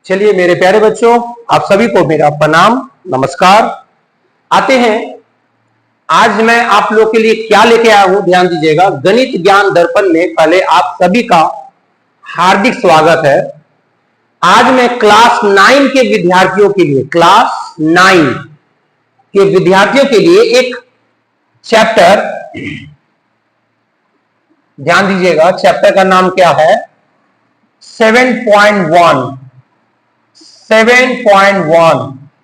चलिए मेरे प्यारे बच्चों, आप सभी को मेरा प्रणाम, नमस्कार। आते हैं, आज मैं आप लोग के लिए क्या लेके आया हूं, ध्यान दीजिएगा। गणित ज्ञान दर्पण में पहले आप सभी का हार्दिक स्वागत है। आज मैं क्लास 9 के विद्यार्थियों के लिए, क्लास 9 के विद्यार्थियों के लिए एक चैप्टर, ध्यान दीजिएगा, चैप्टर का नाम क्या है? 7.1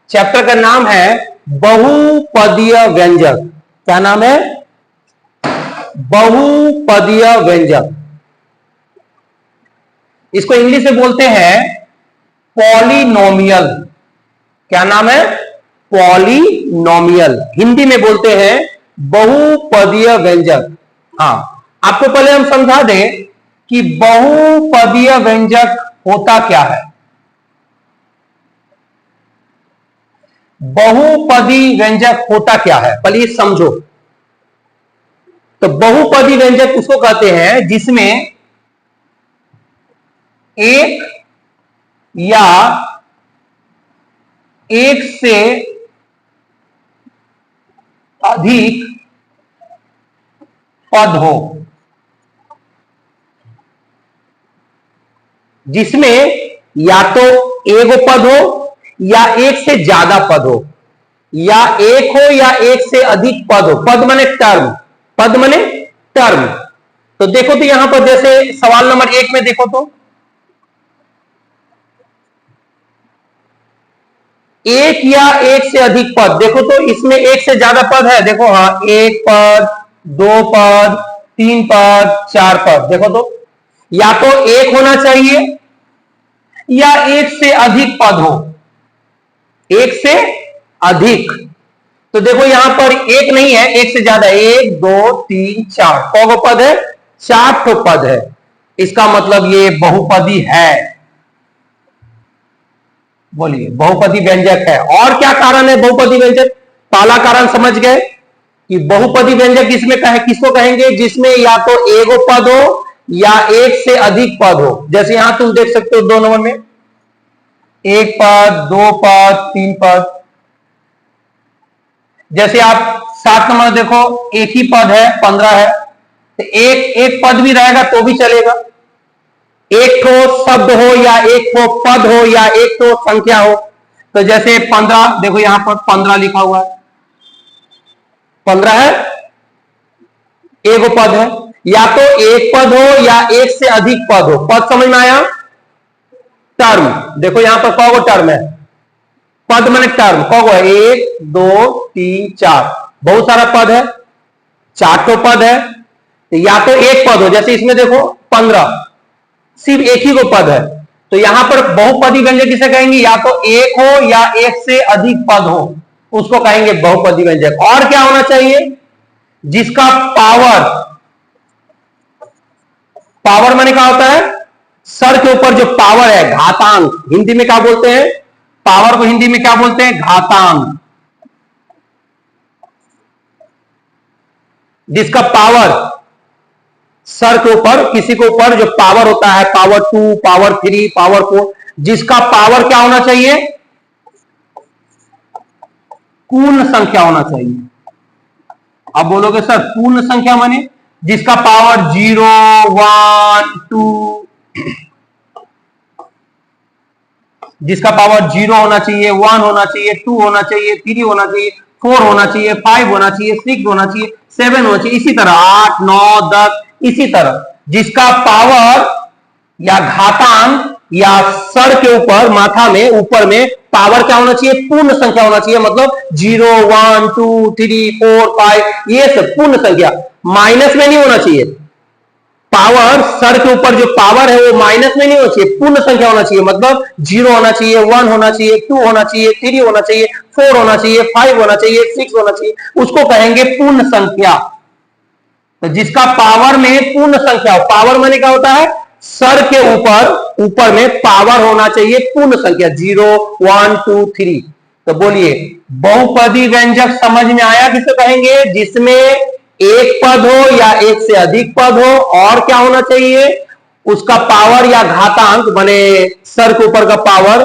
चैप्टर का नाम है बहुपदीय व्यंजक। क्या नाम है? बहुपदीय व्यंजक। इसको इंग्लिश में बोलते हैं पॉलिनोमियल। क्या नाम है? पॉलिनोमियल। हिंदी में बोलते हैं बहुपदीय व्यंजक। हाँ, आपको पहले हम समझा दें कि बहुपदीय व्यंजक होता क्या है। बहुपदी व्यंजक होता क्या है, पहले ये समझो। तो बहुपदी व्यंजक उसको कहते हैं जिसमें एक या एक से अधिक पद हो, जिसमें या तो एक पद हो या एक से ज्यादा पद हो, या एक हो या एक से अधिक पद हो। पद माने टर्म, पद माने टर्म। तो देखो, तो यहां पर जैसे सवाल नंबर 1 में देखो तो एक या एक से अधिक पद, देखो तो इसमें एक से ज्यादा पद है। देखो, हाँ, एक पद, दो पद, तीन पद, चार पद। देखो तो या तो एक होना चाहिए या एक से अधिक पद हो, एक से अधिक। तो देखो यहां पर एक नहीं है, एक से ज्यादा, एक दो तीन चार, कौ पद है? चार ठो पद है। इसका मतलब ये बहुपदी है। बोलिए, बहुपदी व्यंजक है। और क्या कारण है बहुपदी व्यंजक? पहला कारण समझ गए कि बहुपदी व्यंजक किसमें किसको कहेंगे? जिसमें या तो एक पद हो या एक से अधिक पद हो। जैसे यहां तुम देख सकते हो 2 नंबर में, एक पद, दो पद, तीन पद। जैसे आप 7 नंबर देखो, एक ही पद है, 15 है, तो एक पद भी रहेगा तो भी चलेगा। एक तो शब्द हो या एक तो पद हो या एक तो संख्या हो। तो जैसे 15, देखो यहां पर 15 लिखा हुआ है, 15 है, एक पद है। या तो एक पद हो या एक से अधिक पद हो। पद समझ में आया? टर्म। देखो यहां पर कौ टर्म है? पद माने टर्म। कौ है? 1 2 3 4, बहुत सारा पद है, 4 तो पद है। तो या तो एक पद हो, जैसे इसमें देखो 15, सिर्फ एक ही को पद है। तो यहां पर बहुपदी व्यंजक किसे कहेंगे? या तो एक हो या एक से अधिक पद हो, उसको कहेंगे बहुपदी व्यंजक। और क्या होना चाहिए? जिसका पावर माने क्या होता है? सर के ऊपर जो पावर है, घातांक। हिंदी में क्या बोलते हैं? पावर को हिंदी में क्या बोलते हैं? घातांक। जिसका पावर सर के ऊपर, किसी के ऊपर जो पावर होता है, पावर 2, पावर 3, पावर 4, जिसका पावर क्या होना चाहिए? पूर्ण संख्या होना चाहिए। अब बोलोगे सर पूर्ण संख्या माने? जिसका पावर 0 1 2, जिसका पावर 0 होना चाहिए, 1 होना चाहिए, 2 होना चाहिए, 3 होना चाहिए, 4 होना चाहिए, 5 होना चाहिए, 6 होना चाहिए, 7 होना चाहिए, इसी तरह 8 9 10, इसी तरह जिसका पावर या घातांक या सर के ऊपर, माथा में, ऊपर में पावर क्या होना चाहिए? पूर्ण संख्या होना चाहिए। मतलब 0 1 2 3 4 5, ये सब पूर्ण संख्या, माइनस में नहीं होना चाहिए। पावर, सर के ऊपर जो पावर है वो माइनस में नहीं होना चाहिए, पूर्ण संख्या होना चाहिए। मतलब 0 होना चाहिए, 1 होना चाहिए, 2 होना चाहिए, 3 होना चाहिए, 4 होना चाहिए, 5 होना चाहिए, 6 होना चाहिए, उसको कहेंगे पूर्ण संख्या। तो जिसका पावर में पूर्ण संख्या हो, पावर माने क्या होता है? सर के ऊपर में पावर होना चाहिए, पूर्ण संख्या, 0 1 2 3। तो बोलिए, बहुपदी व्यंजक समझ में आया किसे कहेंगे? जिसमें एक पद हो या एक से अधिक पद हो। और क्या होना चाहिए? उसका पावर या घातांक बने सर के ऊपर का पावर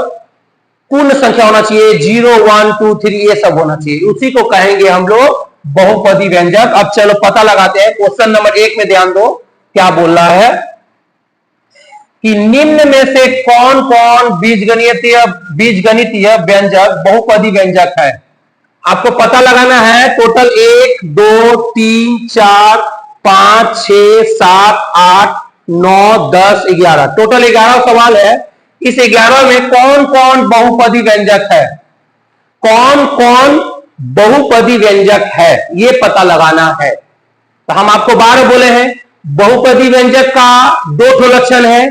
पूर्ण संख्या होना चाहिए, 0 1 2 3 ये सब होना चाहिए, उसी को कहेंगे हम लोग बहुपदी व्यंजक। अब चलो पता लगाते हैं। क्वेश्चन नंबर 1 में ध्यान दो क्या बोल रहा है कि निम्न में से कौन कौन बीजगणितीय व्यंजक बहुपदी व्यंजक है। आपको पता लगाना है। टोटल 1 2 3 4 5 6 7 8 9 10 11 टोटल 11 सवाल है। इस 11 में कौन कौन बहुपदी व्यंजक है, कौन कौन बहुपदी व्यंजक है, ये पता लगाना है। तो हम आपको 12 बोले हैं। बहुपदी व्यंजक का दो ठो लक्षण है,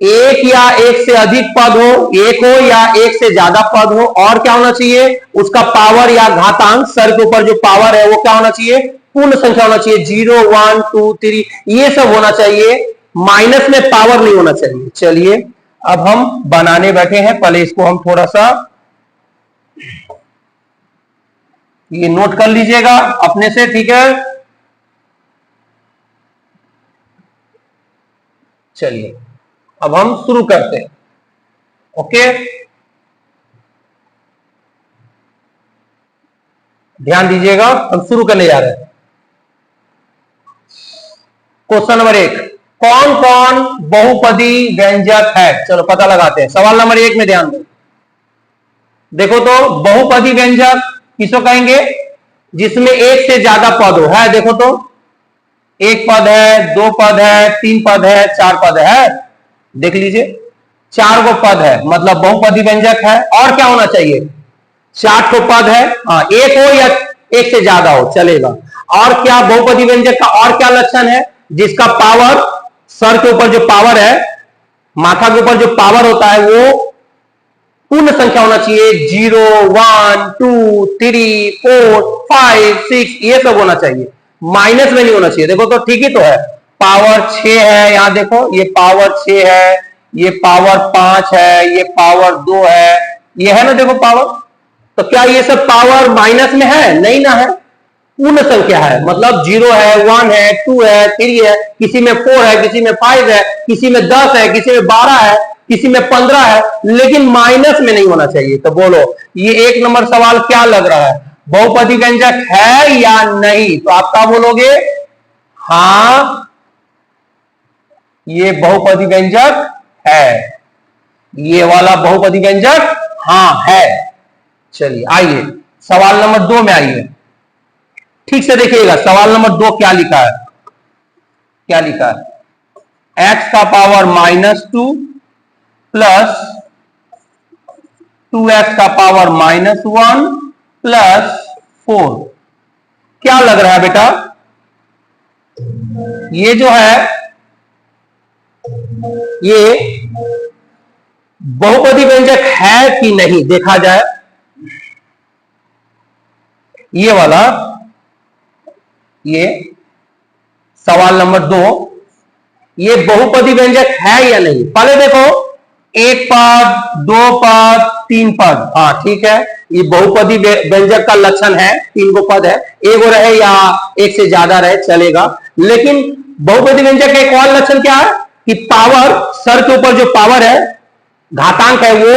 एक या एक से अधिक पद हो, एक हो या एक से ज्यादा पद हो, और क्या होना चाहिए, उसका पावर या घातांक सर के ऊपर जो पावर है वो क्या होना चाहिए, पूर्ण संख्या होना चाहिए, 0 1 2 3 ये सब होना चाहिए, माइनस में पावर नहीं होना चाहिए। चलिए अब हम बनाने बैठे हैं। पहले इसको हम थोड़ा सा ये नोट कर लीजिएगा अपने से, ठीक है। चलिए अब हम शुरू करते हैं। ओके, ध्यान दीजिएगा, हम शुरू करने जा रहे हैं। क्वेश्चन नंबर 1, कौन कौन बहुपदी व्यंजक है, चलो पता लगाते हैं। सवाल नंबर 1 में ध्यान दो। देखो तो बहुपदी व्यंजक किसको कहेंगे, जिसमें एक से ज्यादा पद हो। है देखो तो, एक पद है, दो पद है, तीन पद है, चार पद है। देख लीजिए, 4 गो पद है, मतलब बहुपदी व्यंजक है। और क्या होना चाहिए, 4 ठो पद है। हाँ, एक हो या एक से ज्यादा हो चलेगा। और क्या बहुपदी व्यंजक का और क्या लक्षण है, जिसका पावर सर के ऊपर जो पावर है, माथा के ऊपर जो पावर होता है वो पूर्ण संख्या होना चाहिए, 0 1 2 3 4 5 6 ये सब होना चाहिए, माइनस में नहीं होना चाहिए। देखो तो ठीक ही तो है, पावर 6 है, यहां देखो ये पावर 6 है, ये पावर 5 है, ये पावर 2 है, ये है ना, देखो पावर। तो क्या ये सब पावर माइनस में है, नहीं ना है, पूर्ण संख्या है, मतलब 0 है, 1 है, 2 है, 3 है, किसी में 4 है, किसी में 5 है, किसी में 10 है, किसी में 12 है, किसी में 15 है, लेकिन माइनस में नहीं होना चाहिए। तो बोलो ये 1 नंबर सवाल क्या लग रहा है, बहुपदी व्यंजक है या नहीं। तो आप क्या बोलोगे, हाँ ये बहुपदी व्यंजक है, ये वाला बहुपदी व्यंजक हाँ है। चलिए आइए सवाल नंबर 2 में आइए, ठीक से देखिएगा। सवाल नंबर 2 क्या लिखा है, क्या लिखा है, x का पावर -2 प्लस 2x का पावर -1 प्लस 4। क्या लग रहा है बेटा, ये जो है ये बहुपदी व्यंजक है कि नहीं, देखा जाए। ये वाला, ये सवाल नंबर 2, ये बहुपदी व्यंजक है या नहीं। पहले देखो, एक पद, दो पद, तीन पद, हाँ ठीक है, ये बहुपदी व्यंजक का लक्षण है, 3 गो पद है, एक रहे या एक से ज्यादा रहे चलेगा। लेकिन बहुपदी व्यंजक का एक और लक्षण क्या है कि पावर सर के ऊपर जो पावर है, घातांक है, वो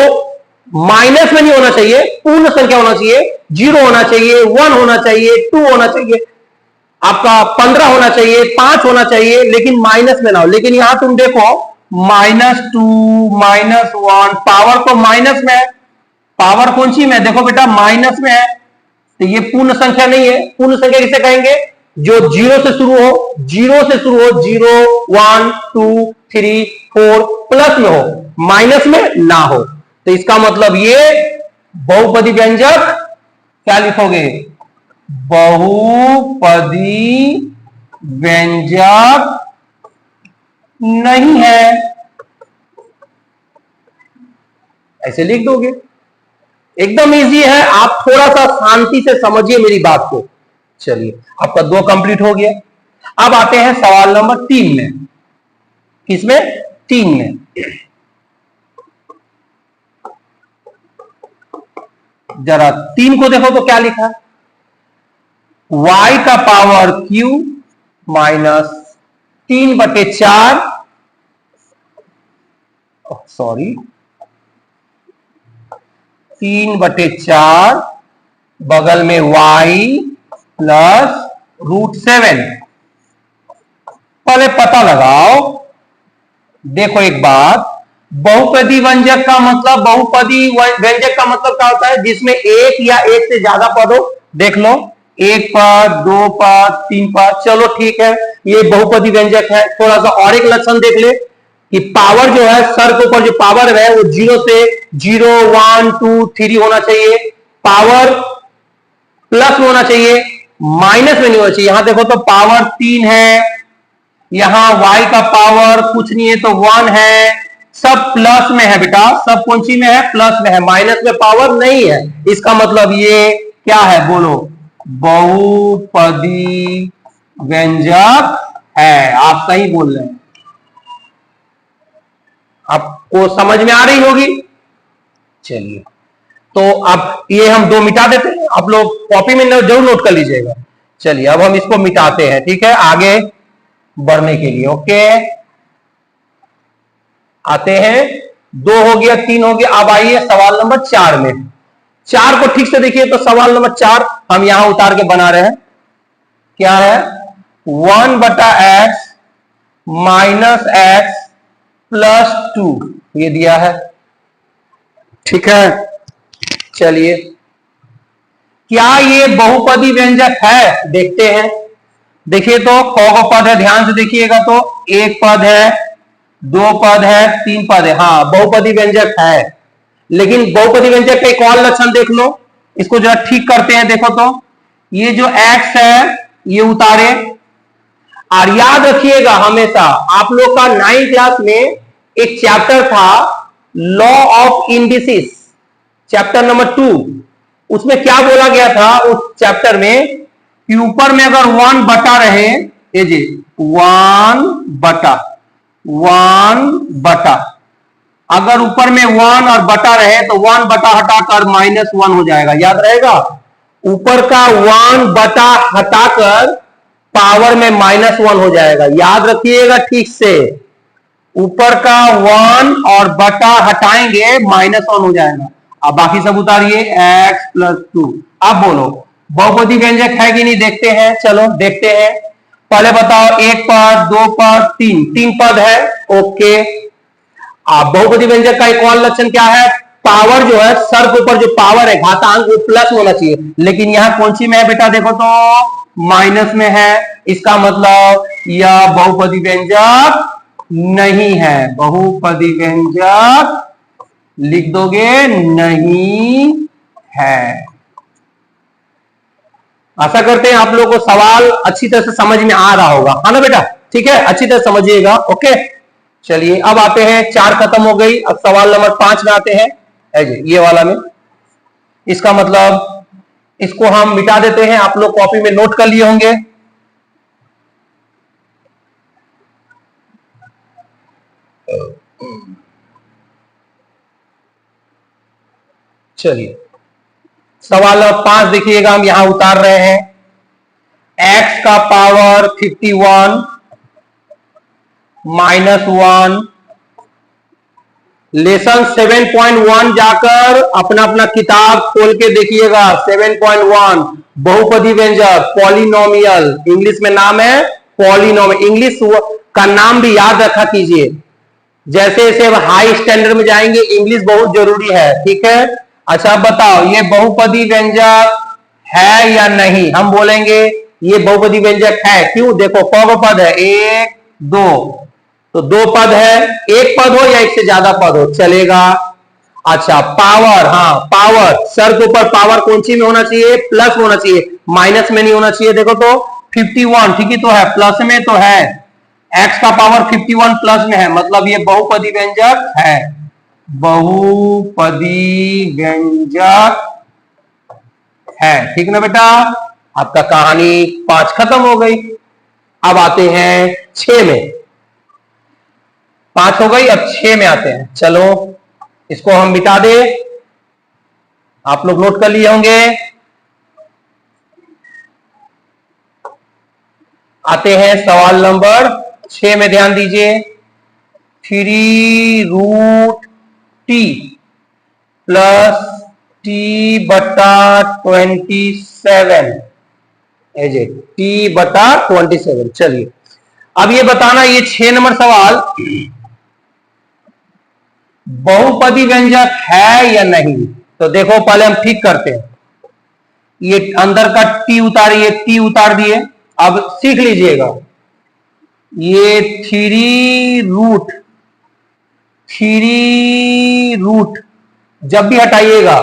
माइनस में नहीं होना चाहिए, पूर्ण संख्या होना चाहिए, 0 होना चाहिए, 1 होना चाहिए, 2 होना चाहिए, आपका 15 होना चाहिए, 5 होना चाहिए, लेकिन माइनस में ना हो। लेकिन यहां तुम देखो -2 -1, पावर तो माइनस में है, पावर कौन सी में, देखो बेटा माइनस में है, तो ये पूर्ण संख्या नहीं है। पूर्ण संख्या किसे कहेंगे, जो 0 से शुरू हो, 0 से शुरू हो, 0 1 2 3 4 प्लस में हो, माइनस में ना हो। तो इसका मतलब ये बहुपदी व्यंजक क्या लिखोगे, बहुपदी व्यंजक नहीं है, ऐसे लिख दोगे। एकदम इजी है, आप थोड़ा सा शांति से समझिए मेरी बात को। चलिए आपका 2 कंप्लीट हो गया। अब आते हैं सवाल नंबर 3 में। किसमें, 3 में। जरा 3 को देखो तो क्या लिखा है, y का पावर q -3/4 सॉरी 3/4 बगल में y प्लस √7। पहले पता लगाओ। देखो एक बात, बहुपदी व्यंजक का मतलब, बहुपदी व्यंजक का मतलब क्या होता है? जिसमें एक या एक से ज्यादा पद हो। देख लो, एक पद, दो पद, तीन पद, चलो ठीक है, ये बहुपदी व्यंजक है। थोड़ा सा और एक लक्षण देख ले कि पावर जो है, सर के ऊपर जो पावर है वो 0 से 0, 1, 2, 3 होना चाहिए। पावर प्लस में होना चाहिए, माइनस में नहीं होना चाहिए। यहां देखो तो पावर 3 है, यहां y का पावर कुछ नहीं है तो 1 है, सब प्लस में है बेटा, सब कौन सी में है? प्लस में है, माइनस में पावर नहीं है। इसका मतलब ये क्या है? बोलो, बहुपदी व्यंजक है। आप सही बोल रहे हैं। आपको समझ में आ रही होगी। चलिए, तो अब ये हम दो मिटा देते हैं, आप लोग कॉपी में जरूर नोट कर लीजिएगा। चलिए, अब हम इसको मिटाते हैं, ठीक है, आगे बढ़ने के लिए। ओके, आते हैं। 2 हो गया, 3 हो गया। अब आइए सवाल नंबर 4 में। 4 को ठीक से देखिए तो सवाल नंबर 4 हम यहां उतार के बना रहे हैं। क्या है? 1/x माइनस x प्लस 2 ये दिया है, ठीक है। चलिए, क्या ये बहुपदी व्यंजक है? देखते हैं। देखिए तो कौ पद है, ध्यान से देखिएगा तो एक पद है, दो पद है, तीन पद है। हाँ, बहुपदी व्यंजक है। लेकिन बहुपदी व्यंजक का एक और लक्षण देख लो, इसको जरा ठीक करते हैं। देखो तो ये जो x है ये उतारे, और याद रखिएगा हमेशा, आप लोग का 9th क्लास में एक चैप्टर था law of indices, chapter number 2। उसमें क्या बोला गया था उस चैप्टर में कि ऊपर में अगर 1 बटा रहे, ये जी 1/1, अगर ऊपर में 1 और बटा रहे तो 1 बटा हटाकर -1 हो जाएगा। याद रहेगा, ऊपर का 1 बटा हटाकर पावर में -1 हो जाएगा। याद रखिएगा ठीक से, ऊपर का 1 और बटा हटाएंगे -1 हो जाएगा। अब बाकी सब उतारिए, x प्लस 2। अब बोलो, बहुपदी व्यंजक है कि नहीं? देखते हैं, चलो देखते हैं। पहले बताओ, एक पद, दो पद, तीन पद है। ओके, आप बहुपदी व्यंजक का एक और लक्षण क्या है? पावर जो है, सर के ऊपर जो पावर है घातांक, वो प्लस होना चाहिए। लेकिन यहां कौन सी में है बेटा? देखो तो माइनस में है। इसका मतलब यह बहुपदी व्यंजक नहीं है। बहुपदी व्यंजक लिख दोगे, नहीं है। आशा करते हैं आप लोगों को सवाल अच्छी तरह से समझ में आ रहा होगा, है ना बेटा? ठीक है, अच्छी तरह समझिएगा। ओके, चलिए अब आते हैं, 4 खत्म हो गई। अब सवाल नंबर 5 में आते हैं, ये वाला में। इसका मतलब इसको हम मिटा देते हैं, आप लोग कॉपी में नोट कर लिए होंगे। चलिए, सवाल नंबर 5 देखिएगा, हम यहां उतार रहे हैं। x का पावर 51 -1, लेसन 7.1 जाकर अपना अपना किताब खोल के देखिएगा। 7.1 बहुपदी व्यंजक, पॉलिनोमियल, इंग्लिश में नाम है पॉलिनोमियल। इंग्लिश का नाम भी याद रखा कीजिए, जैसे जैसे हाई स्टैंडर्ड में जाएंगे इंग्लिश बहुत जरूरी है, ठीक है। अच्छा बताओ, ये बहुपदी व्यंजक है या नहीं? हम बोलेंगे ये बहुपदी व्यंजक है। क्यों? देखो कौ पद है, एक दो, तो दो पद है, एक पद हो या एक से ज्यादा पद हो चलेगा। अच्छा, पावर, हाँ पावर, सर के ऊपर पावर कौन सी में होना चाहिए? प्लस होना चाहिए, माइनस में नहीं होना चाहिए। देखो तो 51 ठीक ही तो है, प्लस में तो है। x का पावर 51 प्लस में है, मतलब ये बहुपदी व्यंजक है। बहुपदी व्यंजक है, ठीक ना बेटा? आपका कहानी 5 खत्म हो गई। अब आते हैं 6 में। 5 हो गई, अब 6 में आते हैं। चलो इसको हम मिटा दे, आप लोग नोट कर लिए होंगे। आते हैं सवाल नंबर 6 में, ध्यान दीजिए। 3√t plus t/27 as a t/27। चलिए अब ये बताना, ये 6 नंबर सवाल बहुपदी व्यंजक है या नहीं। तो देखो पहले हम ठीक करते हैं, ये अंदर का टी उतारिए, टी उतार दिए। अब सीख लीजिएगा, ये 3 रूट जब भी हटाइएगा,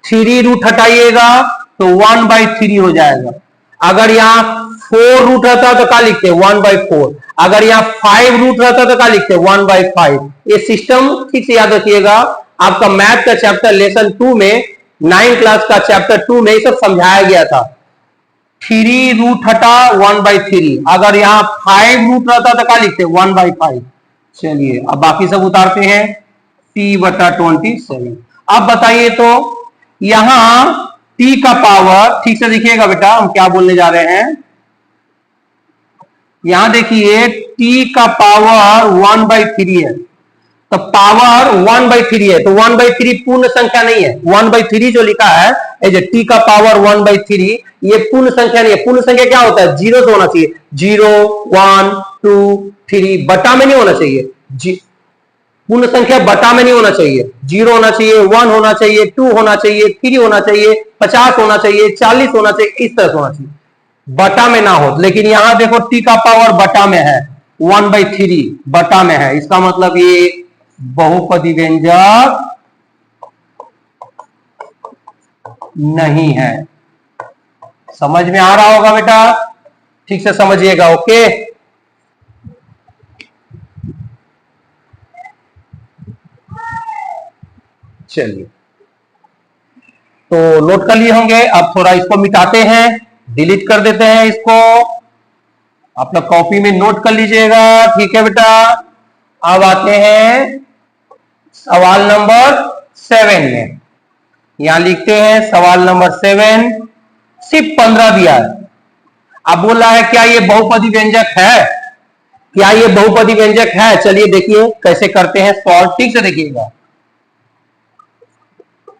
3 रूट हटाइएगा तो 1/3 हो जाएगा। अगर यहां 4 रूट रहता तो क्या लिखते हैं 1/4। अगर यहां 5 रूट रहता तो क्या लिखते हैं 1/5। ये सिस्टम ठीक से याद रखिएगा। आपका मैथ का चैप्टर लेसन 2 में, 9 क्लास का चैप्टर 2 में ये सब समझाया गया था। 3 रूट हटा 1/3। अगर यहां 5 रूट रहता तो क्या लिखते 1/5। चलिए अब बाकी सब उतारते हैं, t/27। अब बताइए तो यहां t का पावर, ठीक से देखिएगा बेटा हम क्या बोलने जा रहे हैं। यहां देखिए t का पावर 1/3 है, तो पावर 1/3 है, तो 1/3 पूर्ण संख्या नहीं है। 1/3 जो लिखा है t का पावर 1/3, ये पूर्ण संख्या नहीं है। पूर्ण संख्या क्या होता है, 0 से होना चाहिए। 0 1 2 3 बटा में नहीं होना चाहिए। पूर्ण संख्या बटा में नहीं होना चाहिए। 0 होना चाहिए, 1 होना चाहिए, 2 होना चाहिए, 3 होना चाहिए, 50 होना चाहिए, 40 होना चाहिए, इस तरह से होना चाहिए, बटा में ना हो। लेकिन यहां देखो t का पावर बटा में है, 1/3 बटा में है। इसका मतलब ये बहुपदी व्यंजक नहीं है। समझ में आ रहा होगा बेटा, ठीक से समझिएगा। ओके, चलिए तो नोट कर लिए होंगे। अब थोड़ा इसको मिटाते हैं, डिलीट कर देते हैं इसको। अपना कॉपी में नोट कर लीजिएगा, ठीक है बेटा। अब आते हैं सवाल नंबर 7 में। यहां लिखते हैं सवाल नंबर 7, सिर्फ 15 दिया है। अब बोल रहा है क्या ये बहुपदी व्यंजक है, क्या ये बहुपदी व्यंजक है। चलिए देखिए कैसे करते हैं सॉल्व, ठीक से देखिएगा।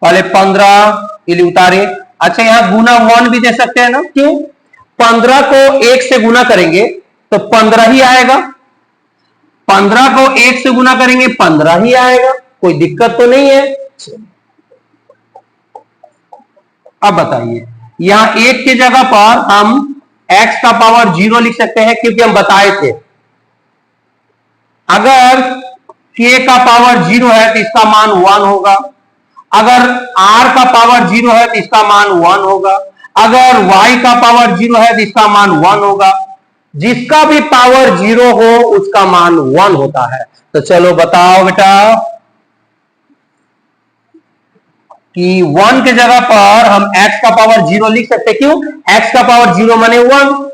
पहले 15 इली उतारे। अच्छा यहां गुना 1 भी दे सकते हैं ना, क्यों। 15 को 1 से गुना करेंगे तो 15 ही आएगा। 15 को 1 से गुना करेंगे 15 ही आएगा, कोई दिक्कत तो नहीं है। अब बताइए, यहां 1 की जगह पर हम x का पावर 0 लिख सकते हैं, क्योंकि हम बताए थे अगर k का पावर 0 है तो इसका मान 1 होगा। अगर r का पावर 0 है तो इसका मान 1 होगा। अगर y का पावर 0 है तो इसका मान 1 होगा। जिसका भी पावर 0 हो उसका मान 1 होता है। तो चलो बताओ बेटा कि 1 के जगह पर हम x का पावर 0 लिख सकते, क्यों, x का पावर 0 माने 1।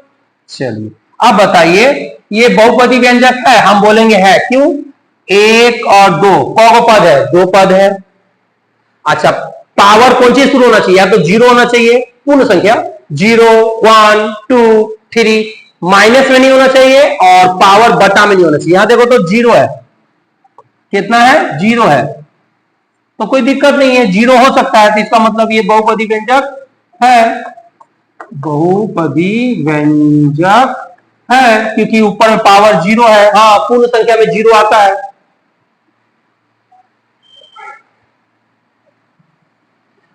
चलिए अब बताइए ये बहुपदी व्यंजक है, हम बोलेंगे है, क्यों, 1 और 2 कौ पद है, 2 पद है। अच्छा पावर कौन सी शुरू होना चाहिए, या तो 0 होना चाहिए, पूर्ण संख्या 0 1 2 3, माइनस में नहीं होना चाहिए और पावर बटा में नहीं होना चाहिए। यहां देखो तो 0 है, कितना है 0 है, तो कोई दिक्कत नहीं है, 0 हो सकता है। तो इसका मतलब ये बहुपदी व्यंजक है, बहुपदी व्यंजक है, क्योंकि ऊपर में पावर 0 है। हाँ पूर्ण संख्या में 0 आता है।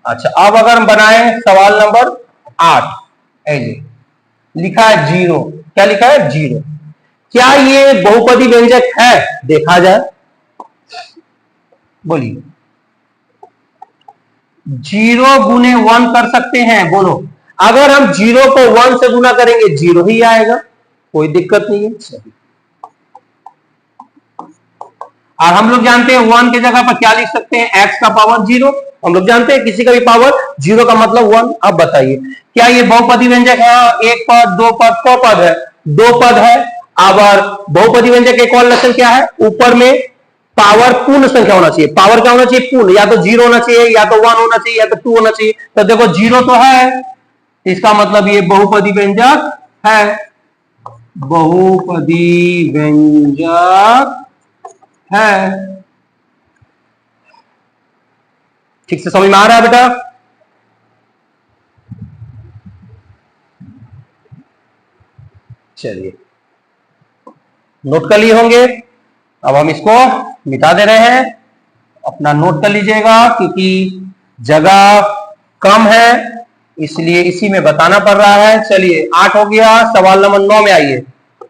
अच्छा अब अगर हम बनाए सवाल नंबर 8, ऐसे लिखा है 0, क्या लिखा है 0, क्या ये बहुपदी व्यंजक है, देखा जाए, बोलिए। 0 गुने 1 कर सकते हैं, बोलो। अगर हम 0 को 1 से गुना करेंगे 0 ही आएगा, कोई दिक्कत नहीं है। और हम लोग जानते हैं 1 की जगह पर क्या लिख सकते हैं, x का पावर 0। हम लोग जानते हैं किसी का भी पावर 0 का मतलब 1। अब बताइए क्या ये बहुपदी व्यंजक है, 1 पद 2 पद कौ पद है, 2 पद है। अब बहुपदी व्यंजक एक और लक्षण क्या है, ऊपर में पावर पूर्ण संख्या होना चाहिए। पावर क्या होना चाहिए, पूर्ण, या तो 0 होना चाहिए, या तो 1 होना चाहिए, या तो 2 होना चाहिए। तो देखो 0 तो है, इसका मतलब ये बहुपदी व्यंजक है, बहुपदी व्यंजक है। ठीक से समझ में आ रहा है बेटा? चलिए नोट कर लिए होंगे। अब हम इसको मिटा दे रहे हैं, अपना नोट कर लीजिएगा, क्योंकि जगह कम है इसलिए इसी में बताना पड़ रहा है। चलिए 8 हो गया, सवाल नंबर 9 में आइए।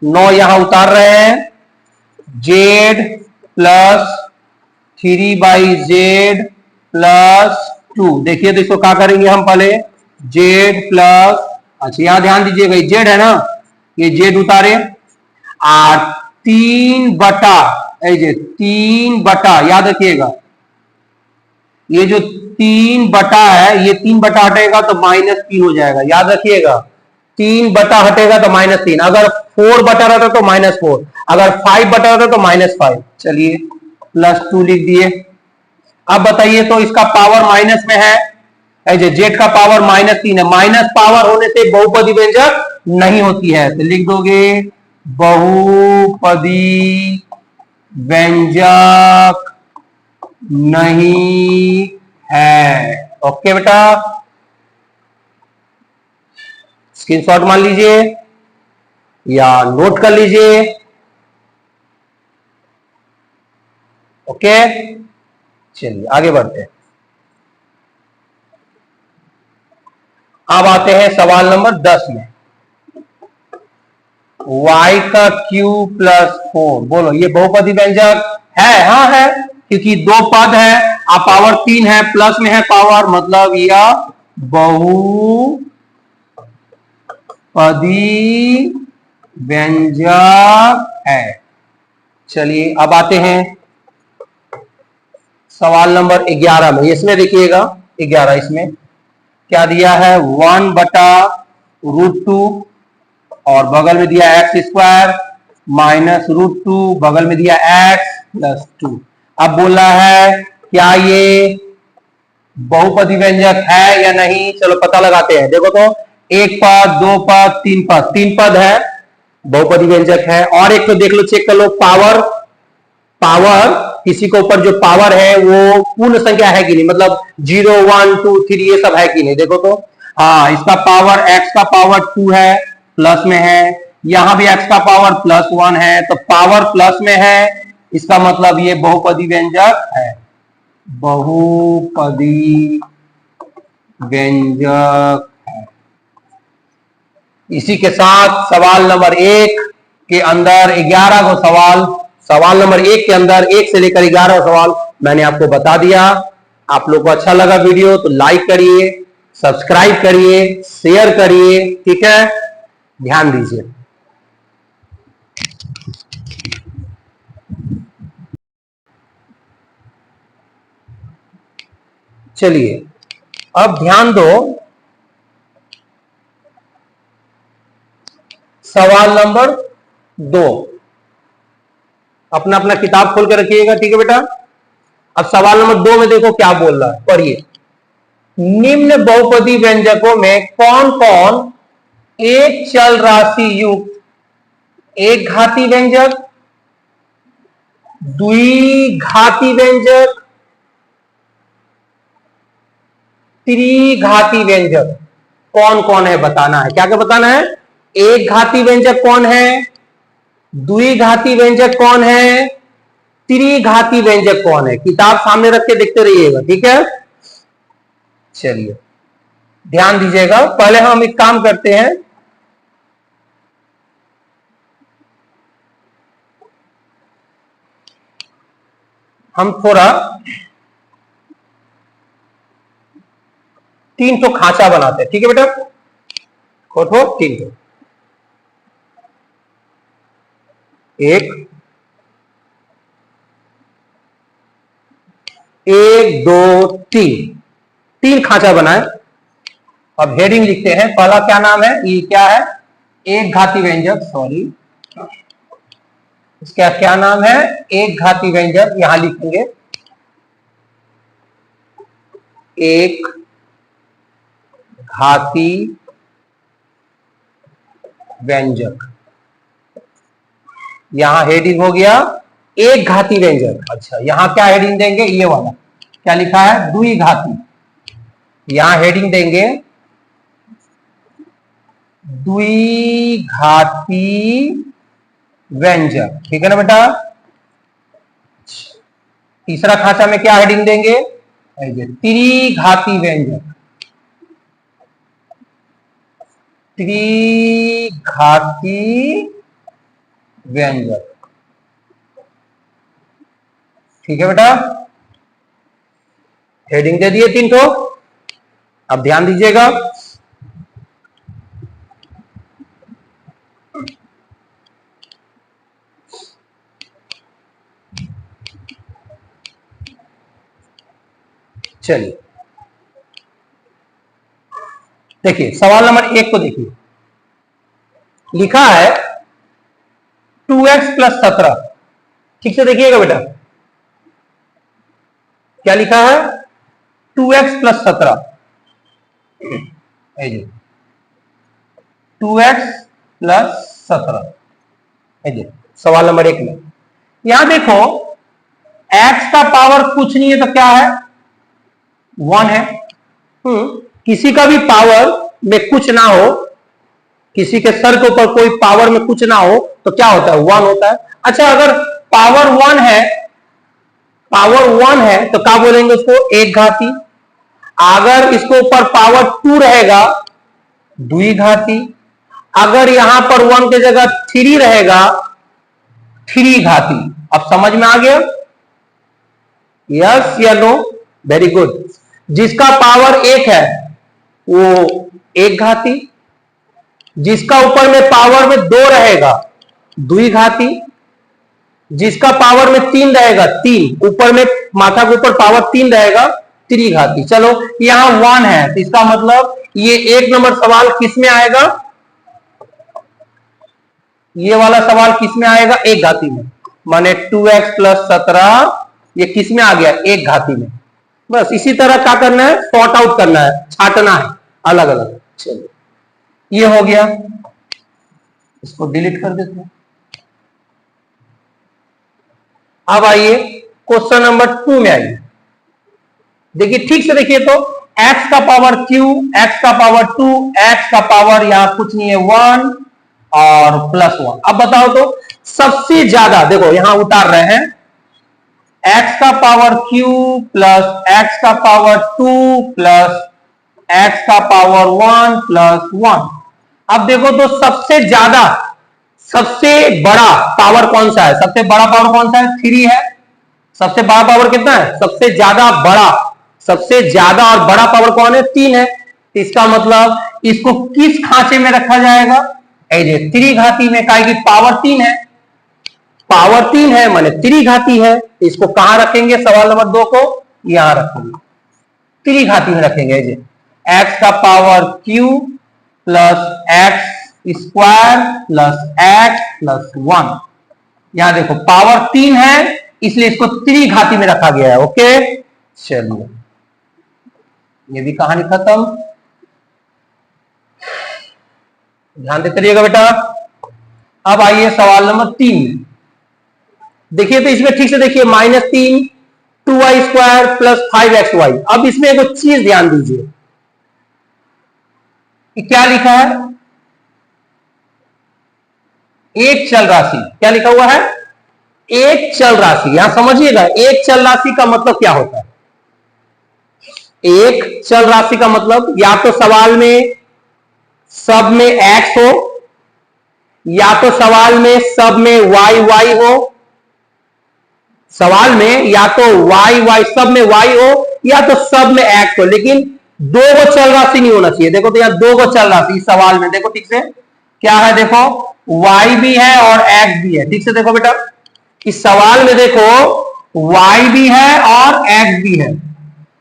9 यहां उतार रहे हैं, जेड प्लस 3/z+2। देखिए तो इसको क्या करेंगे हम पहले, जेड प्लस, अच्छा यहां ध्यान दीजिएगा जेड है ना, ये जेड उतारे, और 3 बटा, 3 बटा, याद रखिएगा ये जो 3 बटा है, ये 3 बटा हटेगा तो -3 हो जाएगा, याद रखिएगा। 3 बटा हटेगा तो -3, अगर 4 बटा रहता तो -4, अगर 5 बटा रहता तो -5। चलिए +2 लिख दिए। अब बताइए तो इसका पावर माइनस में है, जेड का पावर -3 है, माइनस पावर होने से बहुपदी व्यंजक नहीं होती है, तो लिख दोगे बहुपदी व्यंजक नहीं है। ओके बेटा, स्क्रीनशॉट मान लीजिए या नोट कर लीजिए। ओके चलिए आगे बढ़ते हैं। अब आते हैं सवाल नंबर 10 में। y का क्यूब प्लस 4, बोलो ये बहुपदी व्यंजक है? हाँ है, क्योंकि दो पद है, अब पावर 3 है, प्लस में है पावर, मतलब यह बहुपदी व्यंजक है। चलिए अब आते हैं सवाल नंबर 11 में। इसमें देखिएगा 11, इसमें क्या दिया है, 1/√2 और बगल में दिया x² -√2, बगल में दिया x+2। अब बोला है क्या ये बहुपदी व्यंजक है या नहीं, चलो पता लगाते हैं। देखो तो एक पद, दो पद, तीन पद, 3 पद है, बहुपदी व्यंजक है। और एक तो देख लो, चेक कर लो, पावर, पावर किसी के ऊपर जो पावर है वो पूर्ण संख्या है कि नहीं, मतलब 0 1 2 3 ये सब है कि नहीं। देखो तो हाँ, इसका पावर x का पावर 2 है, प्लस में है, यहां भी x का पावर +1 है, तो पावर प्लस में है, इसका मतलब ये बहुपदी व्यंजक है, बहुपदी व्यंजक है। इसी के साथ सवाल नंबर 1 के अंदर 11 को सवाल, सवाल नंबर 1 के अंदर 1 से लेकर 11 सवाल मैंने आपको बता दिया। आप लोग को अच्छा लगा वीडियो तो लाइक करिए, सब्सक्राइब करिए, शेयर करिए, ठीक है, ध्यान दीजिए। चलिए अब ध्यान दो, सवाल नंबर 2, अपना अपना किताब खोल कर रखिएगा, ठीक है बेटा। अब सवाल नंबर 2 में देखो क्या बोल रहा है, पढ़िए। निम्न बहुपदी व्यंजकों में कौन कौन एक चल राशि युक्त एक घाती व्यंजक, द्विघाती व्यंजक, त्रिघाती व्यंजक कौन कौन है बताना है। क्या क्या बताना है, एक घाती व्यंजक कौन है, द्विघाती व्यंजक कौन है, त्रिघाती व्यंजक कौन है। किताब सामने रख के देखते रहिएगा, ठीक है। चलिए ध्यान दीजिएगा, पहले हम एक काम करते हैं, हम थोड़ा 3 तो खांचा बनाते हैं, ठीक है बेटा। खोटो 3 तो, 1 1 2 3, 3 खांचा बनाए। अब हेडिंग लिखते हैं, पहला क्या नाम है, ये क्या है, एक घाती व्यंजक, सॉरी इसका क्या नाम है, एक घाती व्यंजक, यहां लिखेंगे एक घाती व्यंजक, यहां हेडिंग हो गया एक घाती व्यंजक। अच्छा, यहां क्या हेडिंग देंगे, ये वाला क्या लिखा है, द्विघाती। यहां हेडिंग देंगे द्विघाती व्यंजक, ठीक है ना बेटा। तीसरा खांचा में क्या हेडिंग देंगे, त्रिघाती व्यंजक, त्रिघाती व्यंजक, ठीक है बेटा। हेडिंग दे दिए 3 ठो। अब ध्यान दीजिएगा, चलिए देखिए सवाल नंबर 1 को देखिए, लिखा है 2x प्लस 17। ठीक से देखिएगा बेटा, क्या लिखा है, 2x प्लस 17, 2x प्लस 17। सवाल नंबर 1 में यहां देखो x का पावर कुछ नहीं है तो क्या है, 1 है। किसी का भी पावर में कुछ ना हो, किसी के सर के ऊपर कोई पावर में कुछ ना हो तो क्या होता है, 1 होता है। अच्छा, अगर पावर 1 है, पावर 1 है तो क्या बोलेंगे उसको, एक घाती। अगर इसके ऊपर पावर 2 रहेगा, द्विघाती। अगर यहां पर 1 की जगह 3 रहेगा, त्रिघाती। अब समझ में आ गया, यस या नो, वेरी गुड। जिसका पावर 1 है वो एक घाती, जिसका ऊपर में पावर में 2 रहेगा द्विघाती, जिसका पावर में 3 रहेगा, 3 ऊपर में माथा के ऊपर पावर 3 रहेगा, त्रिघाती। चलो यहां 1 है तो इसका मतलब ये 1 नंबर सवाल किस में आएगा, ये वाला सवाल किस में आएगा, एक घाती में। माने 2x प्लस 17 ये किस में आ गया, एक घाती में। बस इसी तरह क्या करना है, सॉर्ट आउट करना है, छांटना है अलग अलग। चलिए ये हो गया, इसको डिलीट कर देते हैं। अब आइए क्वेश्चन नंबर 2 में आइए, देखिए ठीक से देखिए तो x का पावर q, x का पावर 2, x का पावर यहां कुछ नहीं है 1 और प्लस 1। अब बताओ तो सबसे ज्यादा, देखो यहां उतार रहे हैं, x का पावर q प्लस x का पावर 2 प्लस x का पावर 1 प्लस 1। अब देखो तो सबसे ज्यादा, सबसे बड़ा पावर कौन सा है, सबसे बड़ा पावर कौन सा है, 3 है। सबसे बड़ा पावर कितना है, सबसे ज्यादा बड़ा, सबसे ज्यादा और बड़ा पावर कौन है, 3 है। इसका मतलब इसको किस खांचे में रखा जाएगा, त्रिघाती में, काहे कि पावर 3 है, पावर 3 है माने त्रिघाती है। इसको कहां रखेंगे, सवाल नंबर 2 को यहां रखेंगे, त्रिघाती में रखेंगे। x का power q plus x square plus x plus 1। यहां देखो पावर 3 है इसलिए इसको त्रिघाती में रखा गया है। ओके, चलिए ये भी कहानी खत्म। ध्यान देते रहिएगा बेटा। अब आइए सवाल नंबर 3 में, देखिए तो इसमें ठीक से देखिए, -3 2y स्क्वायर प्लस 5xy। अब इसमें एक चीज ध्यान दीजिए कि क्या लिखा है, एक चल राशि, क्या लिखा हुआ है, एक चल राशि। यहां समझिएगा, एक चल राशि का मतलब क्या होता है, एक चल राशि का मतलब या तो सवाल में सब में x हो, या तो सवाल में सब में y हो, सवाल में या तो y सब में y हो या तो सब में x हो, लेकिन दो को चल राशि नहीं होना चाहिए। देखो तो यहां दो को चल राशि इस सवाल में, देखो ठीक से क्या है, देखो y भी है और x भी है। ठीक से देखो बेटा, इस सवाल में देखो y भी है और x भी है,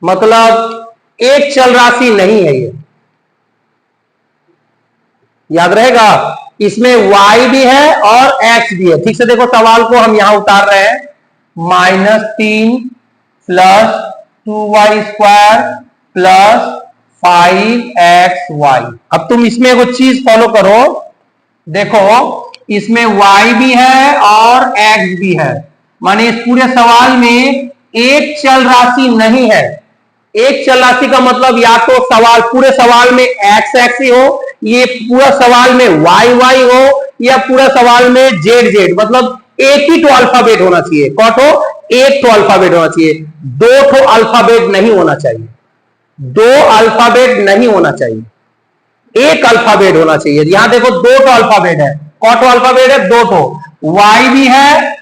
मतलब एक चल राशि नहीं है ये, याद रहेगा। इसमें y भी है और x भी है। ठीक से देखो सवाल को हम यहां उतार रहे हैं, -3 plus 2y square plus 5xy। अब तुम इसमें एक चीज फॉलो करो, देखो इसमें y भी है और x भी है, माने इस पूरे सवाल में एक चल राशि नहीं है। एक चल राशि का मतलब या तो सवाल पूरे सवाल में एक्स एक्स ही हो, ये पूरा सवाल में वाई वाई हो, या पूरा सवाल में जेड जेड, मतलब एक ही तो अल्फाबेट होना चाहिए। कौन एक तो अल्फाबेट होना चाहिए, दो तो अल्फाबेट नहीं होना चाहिए, दो अल्फाबेट नहीं होना चाहिए, एक अल्फाबेट होना चाहिए। यहां देखो दो तो अल्फाबेट है, कौन तो अल्फाबेट है, दो तो, वाई भी है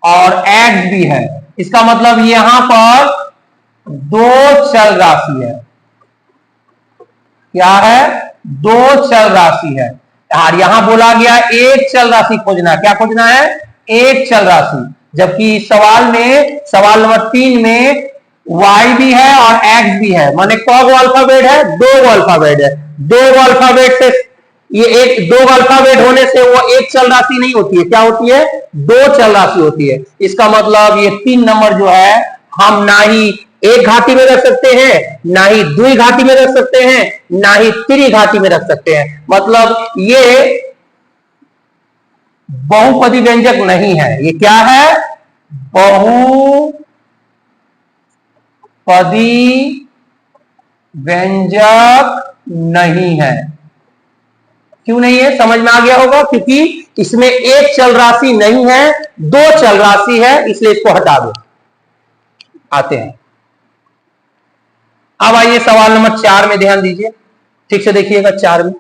और एक्स भी है। इसका मतलब यहां पर दो चल राशि है। क्या है, दो चल राशि है। और यहां बोला गया एक चल राशि खोजना है। क्या खोजना है, एक चल राशि। जबकि सवाल में, सवाल नंबर 3 में y भी है और x भी है, माने कौन अल्फाबेट है, दो अल्फाबेट है। दो अल्फाबेट से ये एक, दो अल्फाबेट होने से वो एक चल राशि नहीं होती है, क्या होती है, दो चल राशि होती है। इसका मतलब ये 3 नंबर जो है हम ना ही एक घाती में रख सकते हैं, ना ही द्वि घाती में रख सकते हैं, ना ही त्रिघाती में रख सकते हैं। मतलब ये बहुपदी व्यंजक नहीं है। ये क्या है, बहुपदी व्यंजक नहीं है। क्यों नहीं है, समझ में आ गया होगा, क्योंकि इसमें एक चल राशि नहीं है, दो चल राशि है, इसलिए इसको हटा दो। आते हैं, अब आइए सवाल नंबर 4 में ध्यान दीजिए, ठीक से देखिएगा। 4 में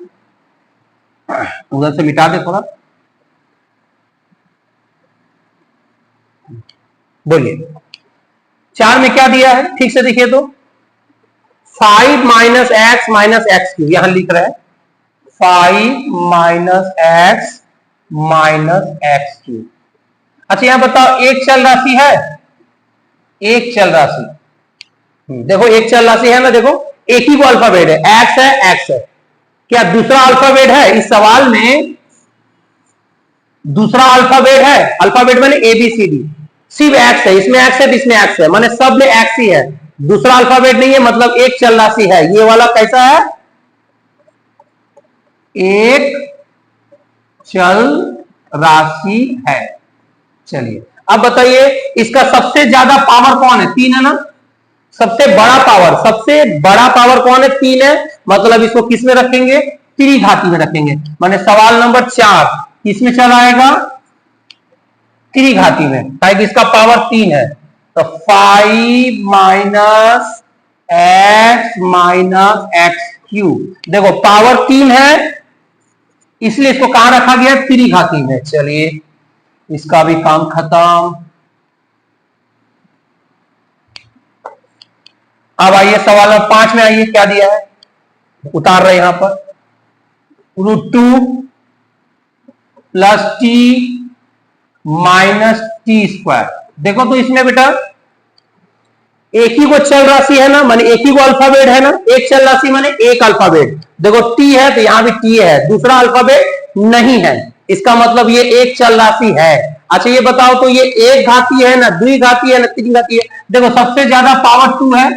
उधर से मिटा दे थोड़ा, बोलिए 4 में क्या दिया है, ठीक से देखिए तो, 5 minus x minus x Q, यहां लिख रहा है 5 minus x minus x Q. अच्छा यहां बताओ एक चल राशि है, एक चल राशि, देखो एक चल राशि है ना, देखो एक ही को अल्फाबेट है, एक्स है, एक्स है। क्या दूसरा अल्फाबेट है इस सवाल में, दूसरा अल्फाबेट है, अल्फाबेट माने ए बी सी डी, सिर्फ एक्स है, इसमें एक्स है, इसमें एक्स है, माने सब में एक्स ही है, दूसरा अल्फाबेट नहीं है, मतलब एक चल राशि है। ये वाला कैसा है, एक चल राशि है। चलिए अब बताइए इसका सबसे ज्यादा पावर कौन है, 3 है ना, सबसे बड़ा पावर, सबसे बड़ा पावर कौन है, 3 है, मतलब इसको किस में रखेंगे, त्रिघाती में रखेंगे। माने सवाल नंबर 4 किसमें चला आएगा, त्रिघाती में, ताकि इसका पावर 3 है। तो 5 minus x minus x Q, देखो पावर 3 है, इसलिए इसको कहां रखा गया, त्रिघाती में। चलिए इसका भी काम खत्म। अब आइए सवाल नंबर 5 में, आइए क्या दिया है, उतार रहे यहां पर, √2 plus T minus T square. देखो तो इसमें बेटा एक ही को चल राशि है ना, माने एक ही को अल्फाबेट है ना, एक चल राशि माने एक अल्फाबेट। देखो टी है तो यहां भी टी है, दूसरा अल्फाबेट नहीं है, इसका मतलब ये एक चल राशि है। अच्छा ये बताओ तो ये एक घाती है ना, द्विघाती है ना, त्रिघाती है। देखो सबसे ज्यादा पावर 2 है,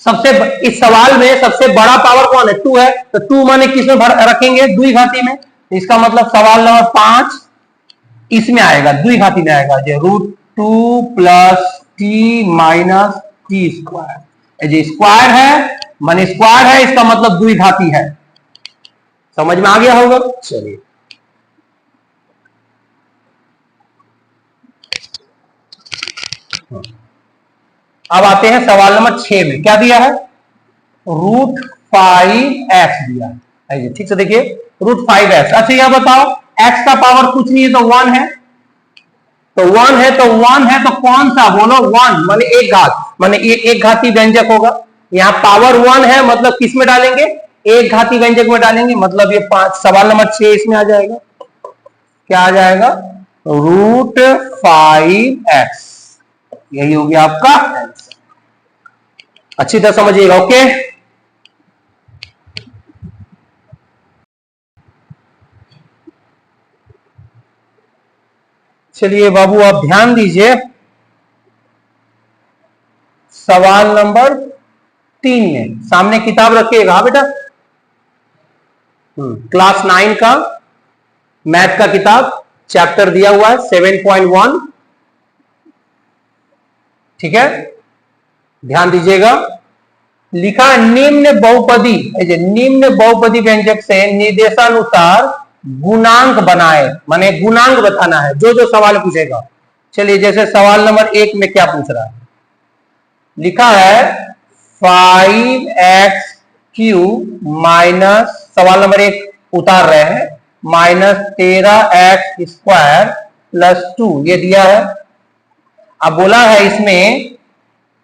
सबसे इस सवाल में सबसे बड़ा पावर कौन है, 2 है, तो 2 माने किस में रखेंगे, द्विघाती में। इसका मतलब सवाल नंबर 5 इसमें आएगा, द्विघाती में आएगा, √2 plus T minus T square. जो स्क्वायर है माने स्क्वायर है, इसका मतलब द्विघाती है। समझ में आ गया होगा। चलिए अब आते हैं सवाल नंबर 6 में, क्या दिया है, √5x दिया है, ठीक से देखिए √5x। अच्छा यह बताओ x का पावर कुछ नहीं है तो 1 है, तो 1 है तो 1 है तो कौन सा, बोलो 1 माने एक घात, माने ये एक घाती व्यंजक होगा। यहाँ पावर 1 है, मतलब किस में डालेंगे, एक घाती व्यंजक में डालेंगे, मतलब ये 5, सवाल नंबर 6 इसमें आ जाएगा। क्या आ जाएगा, √5x, यही हो गया आपका आंसर। अच्छी तरह समझिएगा, ओके। चलिए बाबू आप ध्यान दीजिए, सवाल नंबर 3 में सामने किताब रखिएगा बेटा, क्लास 9 का मैथ का किताब, चैप्टर दिया हुआ है 7.1, ठीक है, ध्यान दीजिएगा। लिखा निम्न बहुपदी, निम्न बहुपदी व्यंजक से निर्देशानुसार गुणांक बनाए, माने गुणांक बताना है, जो जो सवाल पूछेगा। चलिए, जैसे सवाल नंबर 1 में क्या पूछ रहा है, लिखा है 5x³ माइनस, सवाल नंबर 1 उतार रहे हैं, -13x² + 2 ये दिया है। अब बोला है इसमें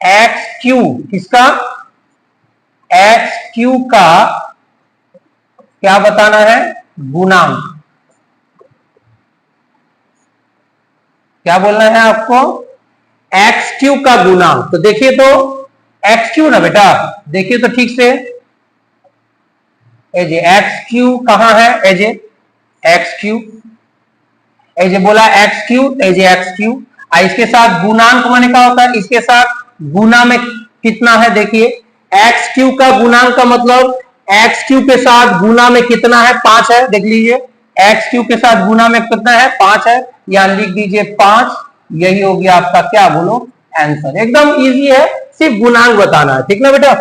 x³ किसका, x³ का क्या बताना है, गुणांक। क्या बोलना है आपको, x³ का गुणांक। तो देखिए तो x³ ना बेटा, देखिए तो ठीक से, x³ कहां है, x³, बोला x³, x³, इसके साथ गुणांक माने क्या होता है, इसके साथ गुना में कितना है, देखिए x³ का गुणांक का मतलब x³ के साथ गुना में कितना है, 5 है, देख लीजिए x³ के साथ गुना में कितना है, 5 है, यहां लिख दीजिए 5, यही हो गया आपका क्या बोलो, आंसर। एकदम इजी है, सिर्फ गुणांक बताना है, ठीक ना बेटा।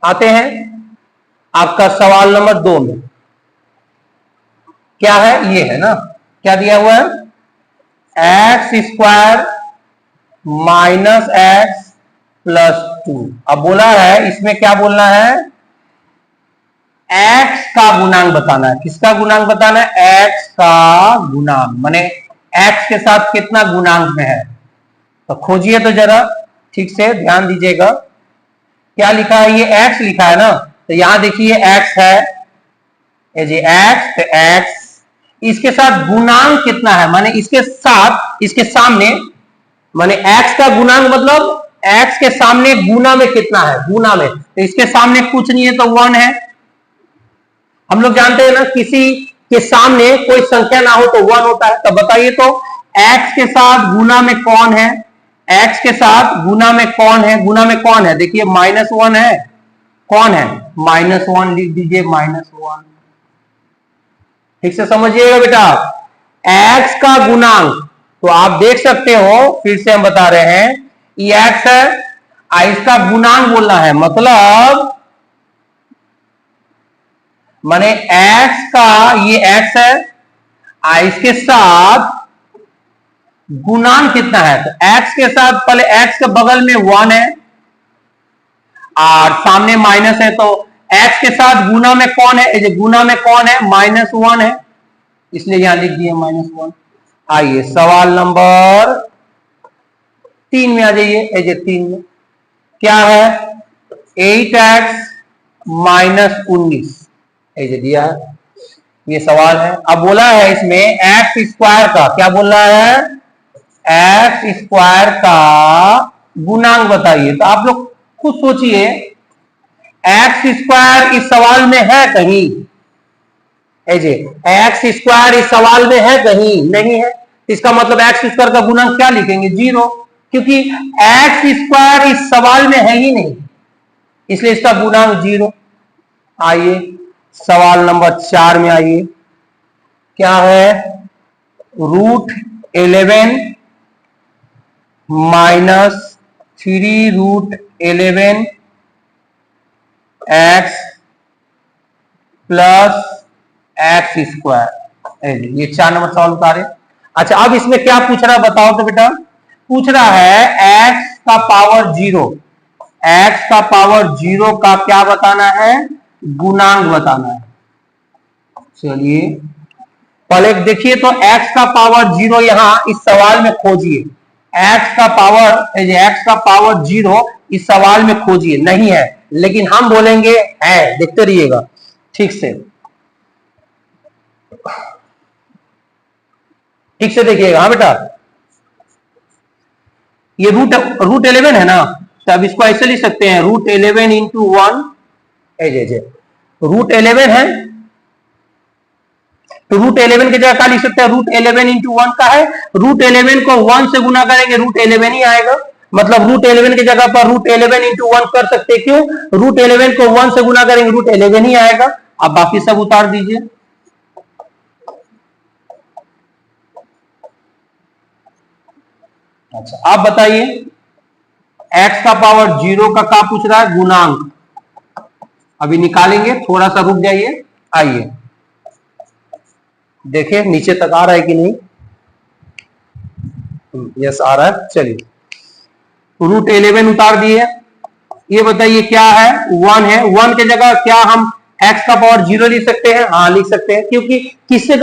आते हैं आपका सवाल नंबर 2 में, क्या है, ये है ना, क्या दिया हुआ है, x² - x + 2। अब बोला है इसमें क्या बोलना है, x का गुणांक बताना है, किसका गुणांक बताना है, x का गुणांक, माने x के साथ कितना गुणांक में है। तो खोजिए तो जरा ठीक से, ध्यान दीजिएगा, क्या लिखा है, ये x लिखा है ना, तो यहां देखिए x है, ये जी x, तो x इसके साथ गुणांक कितना है, माने इसके साथ, इसके सामने, माने x का गुणांक मतलब x के सामने गुना में कितना है, गुना में, तो इसके सामने कुछ नहीं है तो 1 है। हम लोग जानते हैं ना, किसी के सामने कोई संख्या ना हो तो 1 होता है। तो बताइए तो x के साथ गुना में कौन है, x के साथ गुना में कौन है, गुना में कौन है, देखिए -1 है, कौन है, -1 लिख दीजिए, -1। ठीक से समझिएगा बेटा, x का गुणांक, तो आप देख सकते हो, फिर से हम बता रहे हैं, ये x है, इसका गुणांक बोलना है, मतलब माने x का, ये x है, इसके साथ गुणांक कितना है, तो x के साथ पहले x के बगल में 1 है और सामने माइनस है, तो x के साथ गुना में कौन है, गुना में कौन है, -1 है, इसलिए यहां लिख दिए -1। आइए सवाल नंबर 3 में आ जाइए, 3 में क्या है, 8x - 19 दिया है, ये सवाल है। अब बोला है इसमें x² का, क्या बोल रहा है, x² का गुणांक बताइए। तो आप लोग खुद सोचिए, x² इस सवाल में है कहीं, x² इस सवाल में है कहीं, नहीं है, इसका मतलब x² का गुणांक क्या लिखेंगे, 0, क्योंकि x² इस सवाल में है ही नहीं, इसलिए इसका गुणांक 0। आइए सवाल नंबर 4 में आइए, क्या है, √11 - 3√11 x + x², ये 4 नंबर सवाल उतारे। अच्छा, अब इसमें क्या पूछ रहा है बताओ तो बेटा, पूछ रहा है x का पावर 0, x का पावर 0 का क्या बताना है, गुणांक बताना है। चलिए पहले देखिए तो x का पावर 0 यहां इस सवाल में खोजिए, x का पावर 0 इस सवाल में खोजिए, नहीं है, लेकिन हम बोलेंगे है, देखते रहिएगा ठीक से, ठीक से देखिएगा। हाँ बेटा, ये √11 है ना, तो अब इसको ऐसे लिख सकते हैं, √11 × 1, √11 है, तो √11 की जगह क्या लिख सकते हैं, √11 × 1 का है, √11 को 1 से गुना करेंगे √11 ही आएगा, मतलब √11 की जगह पर √11 × 1 कर सकते हैं, क्यों, √11 को 1 से गुना करेंगे √11 ही आएगा। अब बाकी सब उतार दीजिए, अच्छा आप बताइए, x का पावर 0 का क्या पूछ रहा है? गुणांक। अभी निकालेंगे, थोड़ा सा रुक जाइए। आइए देखिए नीचे तक आ रहा है कि नहीं। यस आ रहा है। चलिए √11 उतार दिए। ये बताइए क्या है? 1 है। 1 के जगह क्या हम x का पावर 0 लिख सकते हैं? हाँ लिख सकते हैं, क्योंकि किसी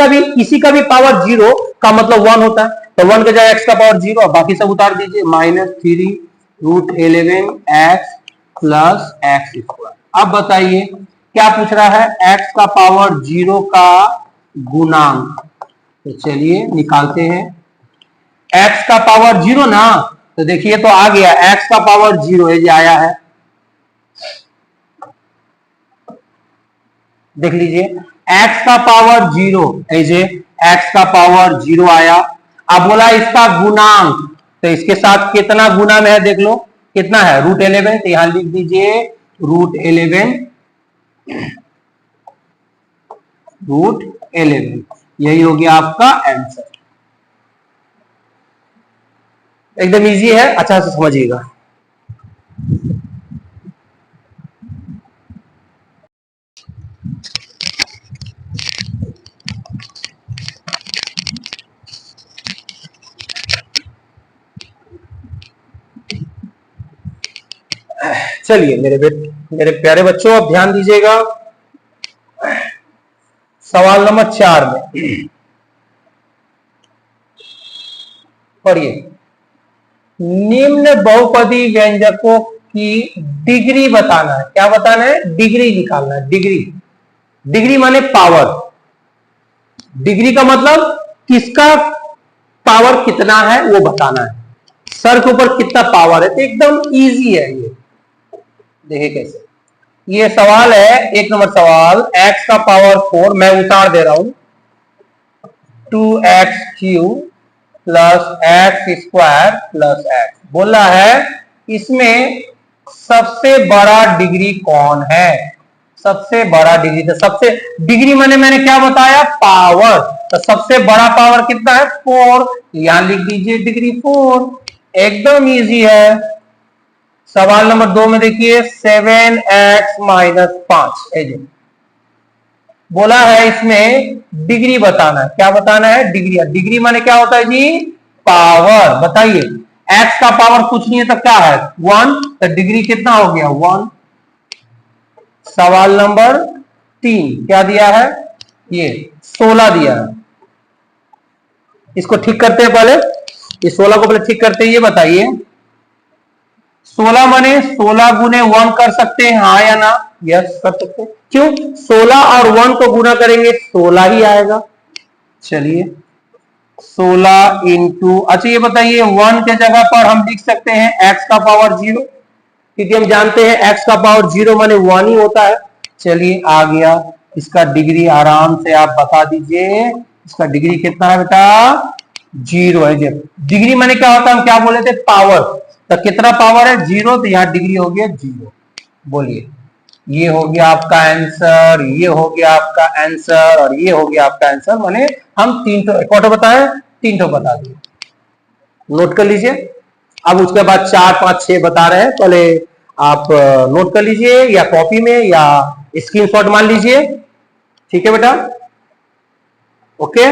का भी पावर 0 का मतलब 1 होता है। तो 1 के जगह x का पावर 0, बाकी सब उतार दीजिए। -3 √11 x प्लस x²। अब बताइए क्या पूछ रहा है? x का पावर 0 का गुणांक। तो चलिए निकालते हैं। x का पावर 0 ना, तो देखिए तो आ गया x का पावर 0, ये आया है। देख लीजिए x का पावर 0, ऐसे x का पावर 0 आया। अब बोला इसका गुणांक, तो इसके साथ कितना गुना में है देख लो, कितना है? √11। तो यहां लिख दीजिए √11, √11। यही हो गया आपका आंसर। एकदम इजी है, अच्छा से समझिएगा। चलिए मेरे प्यारे बच्चों, अब ध्यान दीजिएगा सवाल नंबर 4 में। पढ़िए, निम्न बहुपदी व्यंजकों की डिग्री बताना है। क्या बताना है? डिग्री निकालना है। डिग्री, डिग्री माने पावर। डिग्री का मतलब किसका पावर कितना है वो बताना है। सर के ऊपर कितना पावर है। तो एकदम इजी है ये। देखिए कैसे, ये सवाल है 1 नंबर सवाल। x का पावर 4, मैं उतार दे रहा हूं, 2x³ plus x² plus x। बोला है इसमें सबसे बड़ा डिग्री कौन है? सबसे बड़ा डिग्री, तो सबसे डिग्री मैंने क्या बताया? पावर। तो सबसे बड़ा पावर कितना है? 4। यहां लिख दीजिए डिग्री 4। एकदम इजी है। सवाल नंबर 2 में देखिए 7x-5। बोला है इसमें डिग्री बताना है। क्या बताना है? डिग्री। डिग्री माने क्या होता है जी? पावर। बताइए x का पावर कुछ नहीं है तो क्या है? 1। तो डिग्री कितना हो गया? 1। सवाल नंबर 3 क्या दिया है? ये 16 दिया है। इसको ठीक करते हैं पहले, ये 16 को पहले ठीक करते हैं। ये बताइए 16 माने 16 गुने 1 कर सकते हैं, हाँ या ना? यस कर सकते हैं। क्यों? 16 और 1 को गुना करेंगे 16 ही आएगा। चलिए 16 इंटू, अच्छा ये बताइए 1 के जगह पर हम लिख सकते हैं x का पावर 0, क्योंकि हम जानते हैं x का पावर 0 माने 1 ही होता है। चलिए आ गया। इसका डिग्री आराम से आप बता दीजिए। इसका डिग्री कितना है बेटा? 0 है। डिग्री माने क्या होता है? हम क्या बोले थे? पावर। तो कितना पावर है? 0। तो यहाँ डिग्री हो गया 0। बोलिए, ये हो गया आपका आंसर, ये हो गया आपका आंसर, और ये हो गया आपका आंसर। माने हम 3 क्वार्टर बताए, 3 बता दिए। नोट कर लीजिए। अब उसके बाद 4, 5, 6 बता रहे हैं, पहले आप नोट कर लीजिए या कॉपी में या स्क्रीनशॉट मान लीजिए। ठीक है बेटा? ओके,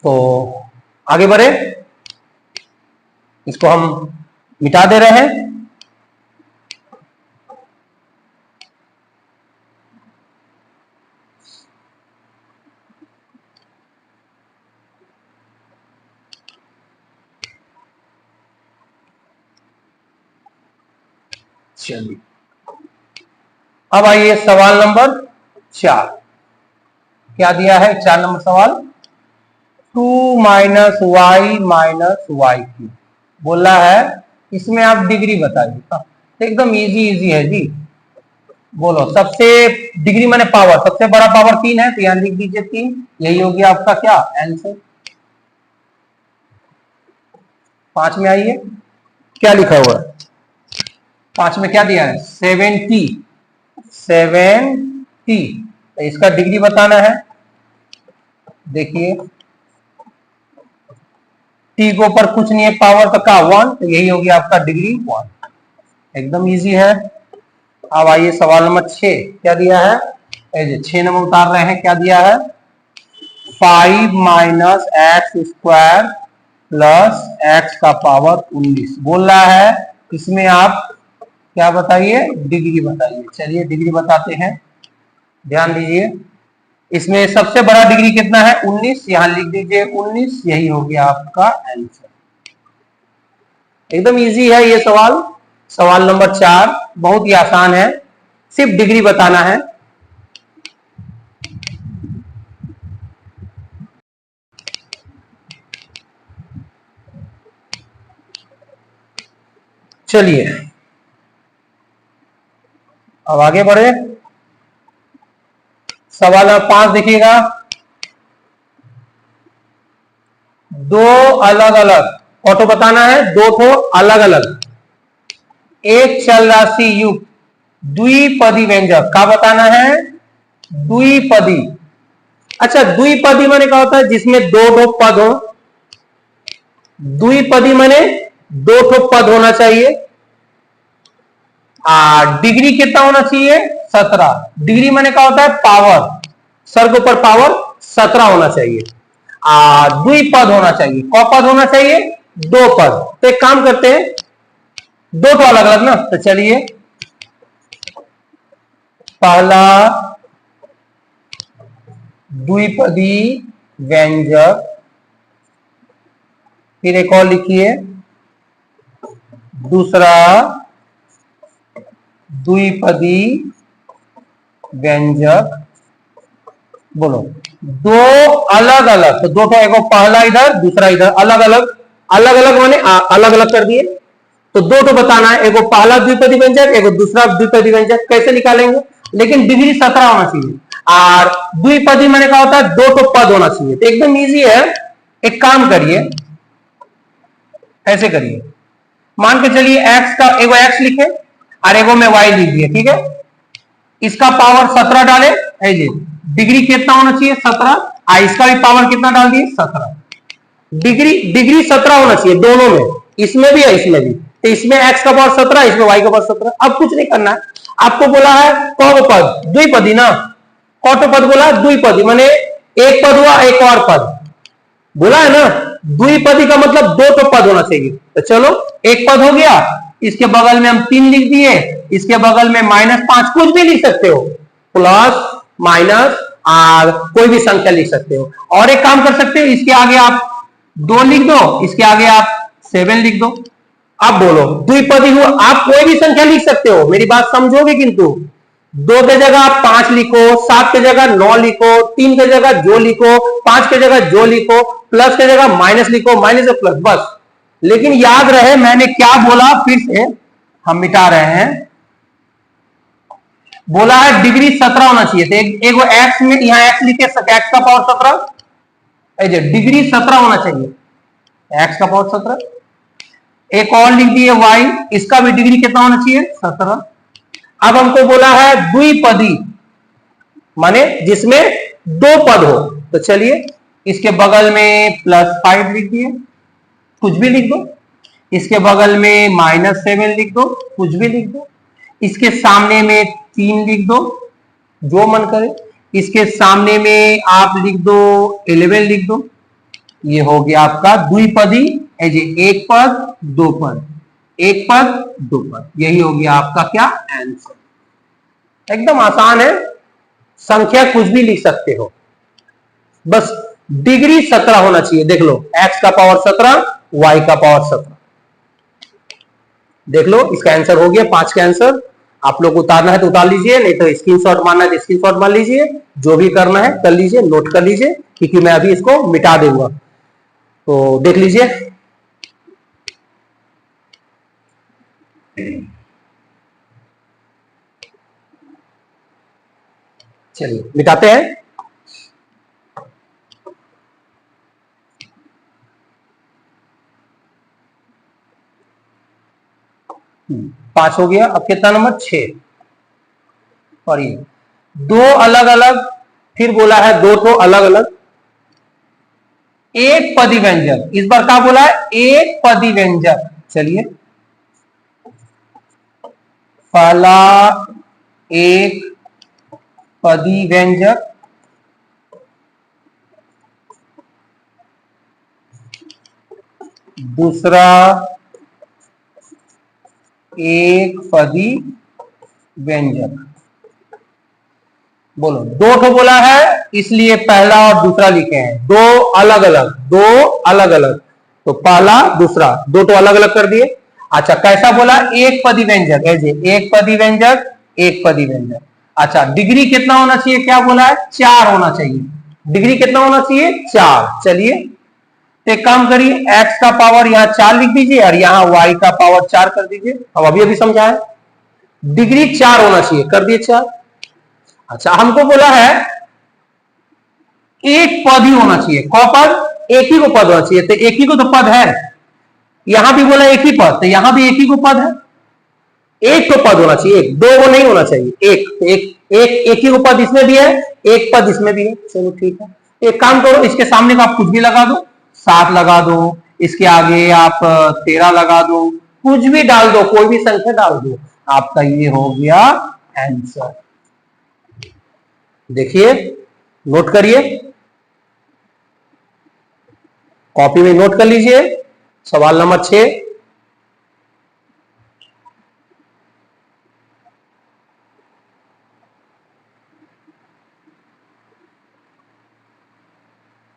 तो आगे बढ़े। इसको हम मिटा दे रहे हैं। चलिए अब आइए सवाल नंबर 4। क्या दिया है 4 नंबर सवाल? 2 माइनस वाई माइनस y³ बोला है। इसमें आप डिग्री बताइए। एकदम इजी इजी है जी। बोलो सबसे, डिग्री माने पावर, सबसे बड़ा पावर 3 है, तो यहां लिख दीजिए 3। यही हो गया आपका क्या आंसर। 5 में आइए, क्या लिखा हुआ है? 5 में क्या दिया है? 70। 70, तो इसका डिग्री बताना है। देखिए टी के ऊपर कुछ नहीं है, पावर तो का 1, तो यही होगी आपका डिग्री 1। एकदम इजी है। अब आइए सवाल नंबर 6 क्या दिया है, 6 नंबर उतार रहे हैं, क्या दिया है, 5 minus x square plus x का पावर 19 बोल रहा है। इसमें आप क्या बताइए, डिग्री बताइए। चलिए डिग्री बताते हैं, ध्यान दीजिए। इसमें सबसे बड़ा डिग्री कितना है, 19, यहां लिख दीजिए 19, यही हो गया आपका आंसर। एकदम इजी है ये सवाल। सवाल नंबर 4 बहुत ही आसान है, सिर्फ डिग्री बताना है। चलिए अब आगे बढ़े। सवाल नंबर 5 देखिएगा, दो अलग अलग ऑटो बताना है, दो ठो अलग अलग एक चल राशि युक्त द्विपदी व्यंजक का बताना है, द्विपदी। अच्छा द्विपदी माने क्या होता है, जिसमें दो दो पद हो। द्विपदी माने दो ठो पद होना चाहिए। डिग्री कितना होना चाहिए, 17। डिग्री माने क्या होता है, पावर, सर के ऊपर पावर 17 होना चाहिए। द्विपद होना चाहिए, कौ पद होना चाहिए, दो पद। तो एक काम करते हैं, दो तो अलग अलग ना, तो चलिए पहला द्विपदी व्यंजक, फिर एक और लिखिए दूसरा द्विपदी व्यंजक। बोलो दो अलग अलग, तो दो एक पहला इधर दूसरा इधर, अलग अलग, अलग अलग माने अलग अलग कर दिए। तो दो तो बताना है, एक पहला द्विपदी व्यंजक, एक दूसरा द्विपदी व्यंजक। कैसे निकालेंगे, लेकिन डिग्री 17 होना चाहिए। और द्विपदी माने क्या होता है, दो तो पद होना चाहिए। तो एकदम इजी है, एक काम करिए, ऐसे करिए, मान के चलिए एक्स का एगो एक्स लिखे और एगो में वाई लिख दिए, ठीक है। इसका पावर 17 डाले, डिग्री कितना होना चाहिए, 17। इसका भी पावर कितना डाल दिए, 17। डिग्री 17 होना चाहिए दोनों में, इसमें भी है इसमें भी। तो इसमें x का पावर 17, इसमें y का पावर 17। अब कुछ नहीं करना है, आपको बोला है कौपद द्विपदी ना, कौटपद बोला द्विपदी माने एक पद हुआ एक और पद बोला है ना। द्विपदी का मतलब दो तो पद होना चाहिए। तो चलो एक पद हो गया, इसके बगल में हम 3 लिख दिए, इसके बगल में -5, कुछ भी लिख सकते हो, प्लस माइनस और कोई भी संख्या लिख सकते हो। और एक काम कर सकते हो, इसके आगे आप 2 लिख दो, इसके आगे आप 7 लिख दो। अब बोलो द्विपदी हुआ, आप कोई भी संख्या लिख सकते हो, मेरी बात समझोगे। किंतु 2 के जगह आप 5 लिखो, 7 के जगह 9 लिखो, 3 के जगह जो लिखो, 5 के जगह जो लिखो, प्लस के जगह माइनस लिखो, माइनस प्लस, बस। लेकिन याद रहे मैंने क्या बोला, फिर से हम मिटा रहे हैं। बोला है डिग्री 17 होना चाहिए, तो एक एक्स में यहां एक्स लिखे, एक्स का पावर 17, डिग्री 17 होना चाहिए, एक्स का पावर 17। एक और लिख दिए वाई, इसका भी डिग्री कितना होना चाहिए, 17। अब हमको बोला है द्विपदी माने जिसमें दो पद हो, तो चलिए इसके बगल में +5 लिख दिए, कुछ भी लिख दो। इसके बगल में -7 लिख दो, कुछ भी लिख दो। इसके सामने में 3 लिख दो, जो मन करे। इसके सामने में आप लिख दो 11 लिख दो। ये हो गया आपका द्विपदी, एक पद दो पद, एक पद दो पद, यही हो गया आपका क्या आंसर। एकदम आसान है, संख्या कुछ भी लिख सकते हो, बस डिग्री 17 होना चाहिए। देख लो x का पावर 17, y का पावर 17, देख लो इसका आंसर हो गया 5 का आंसर। आप लोग उतारना है तो उतार लीजिए, नहीं तो स्क्रीनशॉट मारना है तो स्क्रीनशॉट मार लीजिए, जो भी करना है कर लीजिए, नोट कर लीजिए, क्योंकि मैं अभी इसको मिटा दूंगा। तो देख लीजिए, चलिए मिटाते हैं। पांच हो गया, अब कितना नंबर 6। और ये दो अलग अलग, फिर बोला है दो तो अलग अलग एक पदी व्यंजक, इस बार क्या बोला है, एक पदी व्यंजक। चलिए, पहला एक पदी व्यंजक, दूसरा एक पदी व्यंजक। बोलो, दो तो बोला है इसलिए पहला और दूसरा लिखे हैं, दो अलग अलग, दो अलग अलग, तो पहला दूसरा, दो तो अलग अलग कर दिए। अच्छा, कैसा बोला, एक पदी व्यंजक, ऐसे एक पदी व्यंजक, एक पदी व्यंजक। अच्छा, डिग्री कितना होना चाहिए, क्या बोला है, 4 होना चाहिए। डिग्री कितना होना चाहिए, 4। चलिए, एक काम करिए, x का पावर यहाँ 4 लिख दीजिए और यहाँ y का पावर 4 कर दीजिए। अब अभी अभी समझा है, डिग्री 4 होना चाहिए, कर दिए 4। अच्छा, हमको बोला है एक पद ही होना चाहिए, कौ पद, एक ही को पद होना चाहिए, तो एक ही को तो पद है, यहां भी बोला एक ही पद, तो यहां भी एक ही को पद है, एक तो पद होना चाहिए, एक, दो वो नहीं होना चाहिए, एक ही को पद इसमें भी है, एक पद इसमें भी है। चलो ठीक है, एक काम करो, इसके सामने का आप कुछ भी लगा दो, 7 लगा दो, इसके आगे आप 13 लगा दो, कुछ भी डाल दो, कोई भी संख्या डाल दो, आपका ये हो गया आंसर। देखिए, नोट करिए, कॉपी में नोट कर लीजिए, सवाल नंबर 6।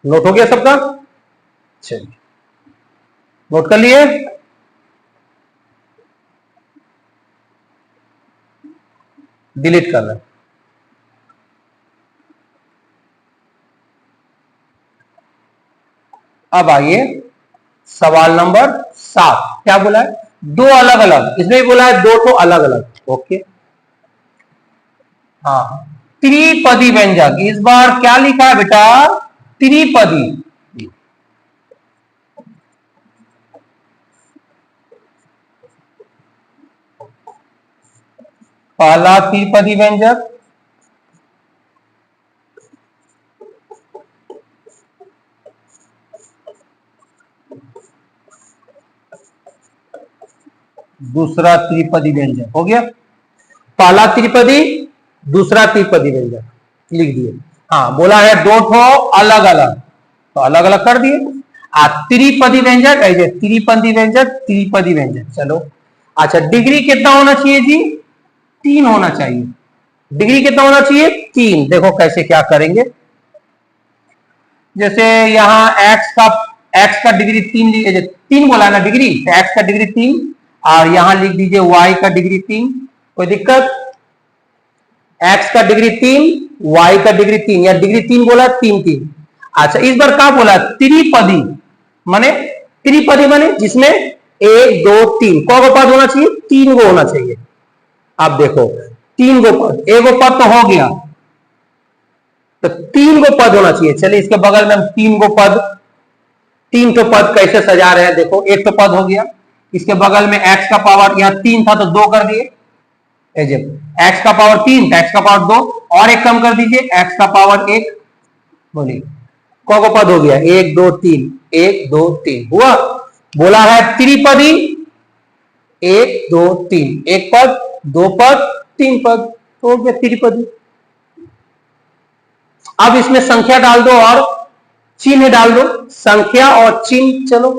नोट हो गया सबका, चलिए नोट कर लिए, डिलीट कर रहे हैं। अब आइए सवाल नंबर 7, क्या बोला है, दो अलग अलग, इसमें बोला है दो तो अलग अलग, ओके। हाँ, त्रिपदी व्यंजक, इस बार क्या लिखा है बेटा, त्रिपदी। पहला त्रिपदी व्यंजक, दूसरा त्रिपदी व्यंजक, हो गया, पहला त्रिपदी, दूसरा त्रिपदी व्यंजक लिख दिए। हाँ, बोला है दो ठो अलग अलग, तो अलग अलग कर दिए। त्रिपदी व्यंजक, ऐसे त्रिपदी व्यंजक, त्रिपदी व्यंजक। चलो, अच्छा, डिग्री कितना होना चाहिए जी, 3 होना चाहिए। डिग्री कितना होना चाहिए, 3। देखो कैसे क्या करेंगे, जैसे यहाँ x का डिग्री 3, 3 बोला ना डिग्री, तो x का डिग्री 3, और यहां लिख दीजिए y का डिग्री 3, कोई दिक्कत, x का डिग्री 3, y का डिग्री 3, या डिग्री 3 बोला, 3 3। अच्छा, इस बार क्या बोला, त्रिपदी, माने त्रिपदी माने जिसमें 1 2 3 कौ पद होना चाहिए, 3 गो होना चाहिए। आप देखो, 3 गो पद, एक गो पद तो हो गया, तो 3 गो पद होना चाहिए। चलिए, इसके बगल में हम 3 गो पद, 3 तो पद कैसे सजा रहे हैं, देखो, एक तो पद हो गया, इसके बगल में x का पावर यहाँ 3 था तो 2 कर दिए, x का पावर 3 था, x का पावर 2, और एक कम कर दीजिए, x का पावर 1, बोलिए कौ को पद हो गया, 1 2 3, 1 2 3 हुआ। बोला है त्रिपदी, 1 2 3, एक पद, 2 पद, 3 पद, तो हो गया त्रिपदी। अब इसमें संख्या डाल दो और चिन्ह डाल दो, संख्या और चिन्ह। चलो,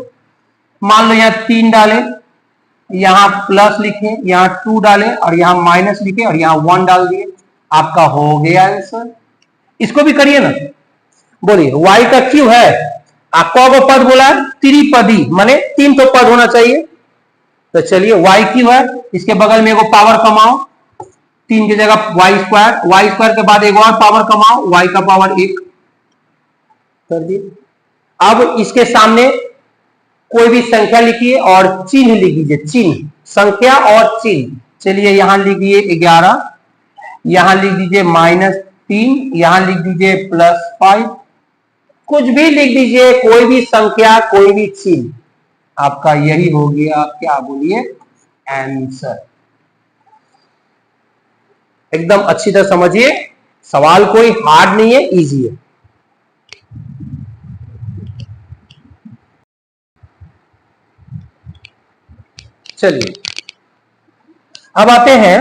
मान लो यहाँ 3 डालें, यहां प्लस लिखे, यहाँ 2 डालें, और यहाँ माइनस लिखे, और यहाँ 1 डाल दिए, आपका हो गया आंसर। इसको भी करिए ना, बोलिए y का क्यों है, आपको को पद बोला, त्रिपदी माने 3 तो पद होना चाहिए, तो चलिए y क्यों है, इसके बगल में एगो पावर कमाओ, 3 की जगह y स्क्वायर के बाद एक और पावर कमाओ, y का पावर 1 कर दिए। अब इसके सामने कोई भी संख्या लिखिए और चिन्ह लिख दीजिए, चिन्ह, संख्या और चिन्ह। चलिए, यहां लिखिए 11, यहां लिख दीजिए -3, यहां लिख दीजिए +5, कुछ भी लिख दीजिए, कोई भी संख्या, कोई भी चिन्ह, आपका यही हो गया, क्या बोलिए, आंसर। एकदम अच्छी तरह समझिए, सवाल कोई हार्ड नहीं है, इजी है। चलिए अब आते हैं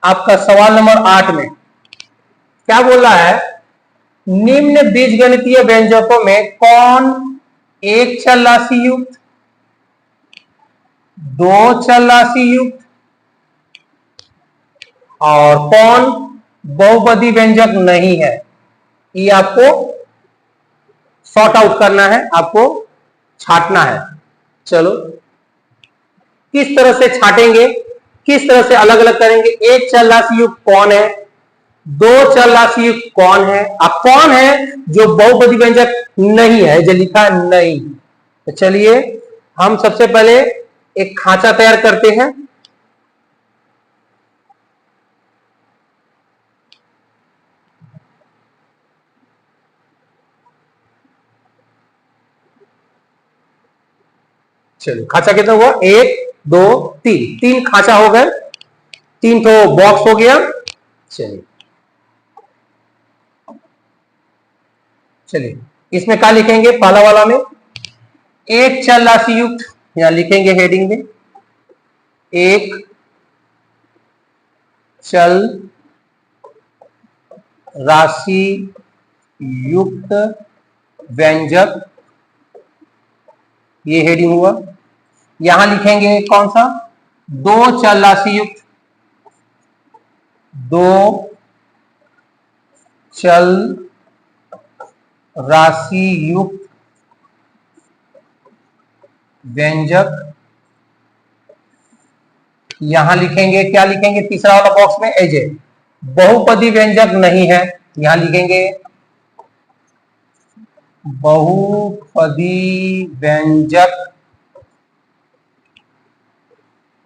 आपका सवाल नंबर 8 में। क्या बोल रहा है, निम्न बीजगणितीय व्यंजकों में कौन एक चल राशि युक्त, दो चल राशि युक्त और कौन बहुपदी व्यंजक नहीं है। ये आपको सॉर्ट आउट करना है, आपको छांटना है। चलो किस तरह से छांटेंगे, किस तरह से अलग अलग करेंगे। एक चल राशि युक्त कौन है, दो चल राशि युक्त कौन है, अब कौन है जो बहुपदी व्यंजक नहीं है, जो लिखा नहीं। तो चलिए हम सबसे पहले एक खांचा तैयार करते हैं। चलिए खांचा कितना हुआ, 1 2 3, 3 खांचा हो गए, 3 तो बॉक्स हो गया। चलिए चलिए इसमें क्या लिखेंगे, पहला वाला में एक चल राशि युक्त, यहां लिखेंगे हेडिंग में एक चल राशि युक्त व्यंजक, ये हेडिंग हुआ। यहां लिखेंगे कौन सा, दो चल राशि युक्त, दो चल राशि युक्त व्यंजक। यहां लिखेंगे, क्या लिखेंगे तीसरा वाला बॉक्स में, एजे बहुपदी व्यंजक नहीं है। यहां लिखेंगे बहुपदी व्यंजक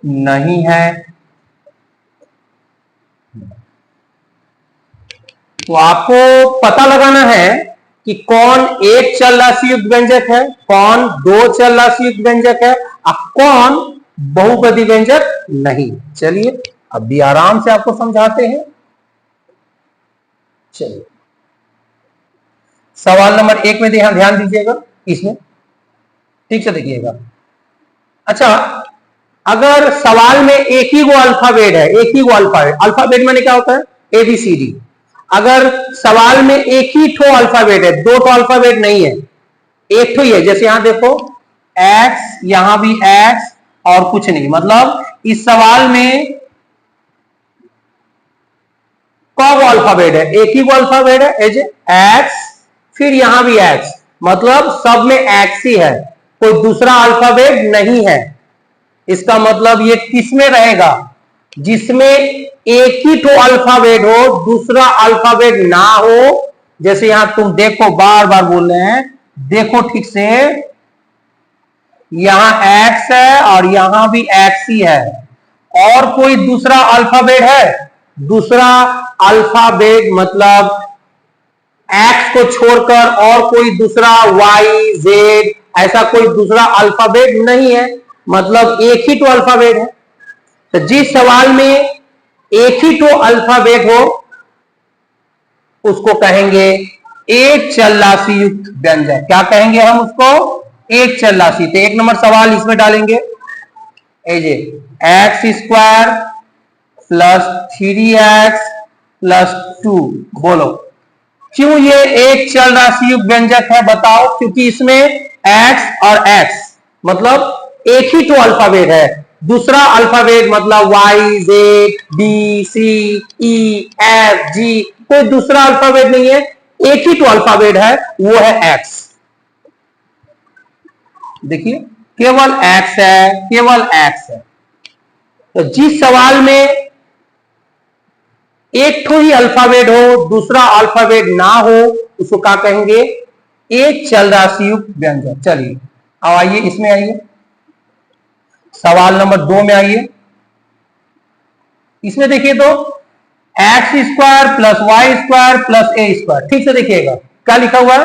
नहीं है। तो आपको पता लगाना है कि कौन एक चल राशि युक्त व्यंजक है, कौन दो चल राशि युक्त व्यंजक है और कौन बहुपदी व्यंजक नहीं। चलिए अब भी आराम से आपको समझाते हैं। चलिए सवाल नंबर 1 में ध्यान दीजिएगा, इसमें ठीक से देखिएगा। अच्छा, अगर सवाल में एक ही वो अल्फाबेट है, एक ही वो अल्फाबेट, अल्फाबेट मैंने क्या होता है, ABCD। अगर सवाल में एक ही ठो अल्फाबेट है, दो ठो अल्फाबेट नहीं है, एक ठो ही है, जैसे यहां देखो X, यहां भी X और कुछ नहीं, मतलब इस सवाल में कौन वो अल्फाबेट है, एक ही वो अल्फाबेट है, एज X, फिर यहां भी X, मतलब सब में X ही है, कोई दूसरा अल्फाबेट नहीं है। इसका मतलब ये किसमें रहेगा, जिसमें एक ही तो अल्फाबेट हो, दूसरा अल्फाबेट ना हो। जैसे यहां तुम देखो, बार बार बोल रहे हैं, देखो ठीक से, यहां X है और यहां भी X ही है, और कोई दूसरा अल्फाबेट है, दूसरा अल्फाबेट मतलब X को छोड़कर और कोई दूसरा Y Z, ऐसा कोई दूसरा अल्फाबेट नहीं है, मतलब एक ही तो अल्फाबेट है। तो जिस सवाल में एक ही तो अल्फाबेट हो उसको कहेंगे एक चल राशि युक्त व्यंजक। क्या कहेंगे हम उसको, एक चल राशि। तो 1 नंबर सवाल इसमें डालेंगे, x square plus 3x plus 2। बोलो क्यों ये एक चल राशि युक्त व्यंजक है, बताओ। क्योंकि इसमें x और x मतलब एक ही तो अल्फाबेट है, दूसरा अल्फाबेट मतलब Y Z D C E F G, कोई दूसरा अल्फाबेट नहीं है, एक ही तो अल्फाबेट है, वो है x। देखिए केवल x है, केवल x है। तो जिस सवाल में एक तो ही अल्फाबेट हो, दूसरा अल्फाबेट ना हो, उसको क्या कहेंगे, एक चल राशि युक्त व्यंजक। चलिए अब आइए इसमें, आइए सवाल नंबर 2 में आइए। इसमें देखिए तो x square plus y square plus a square, ठीक से देखिएगा क्या लिखा हुआ है,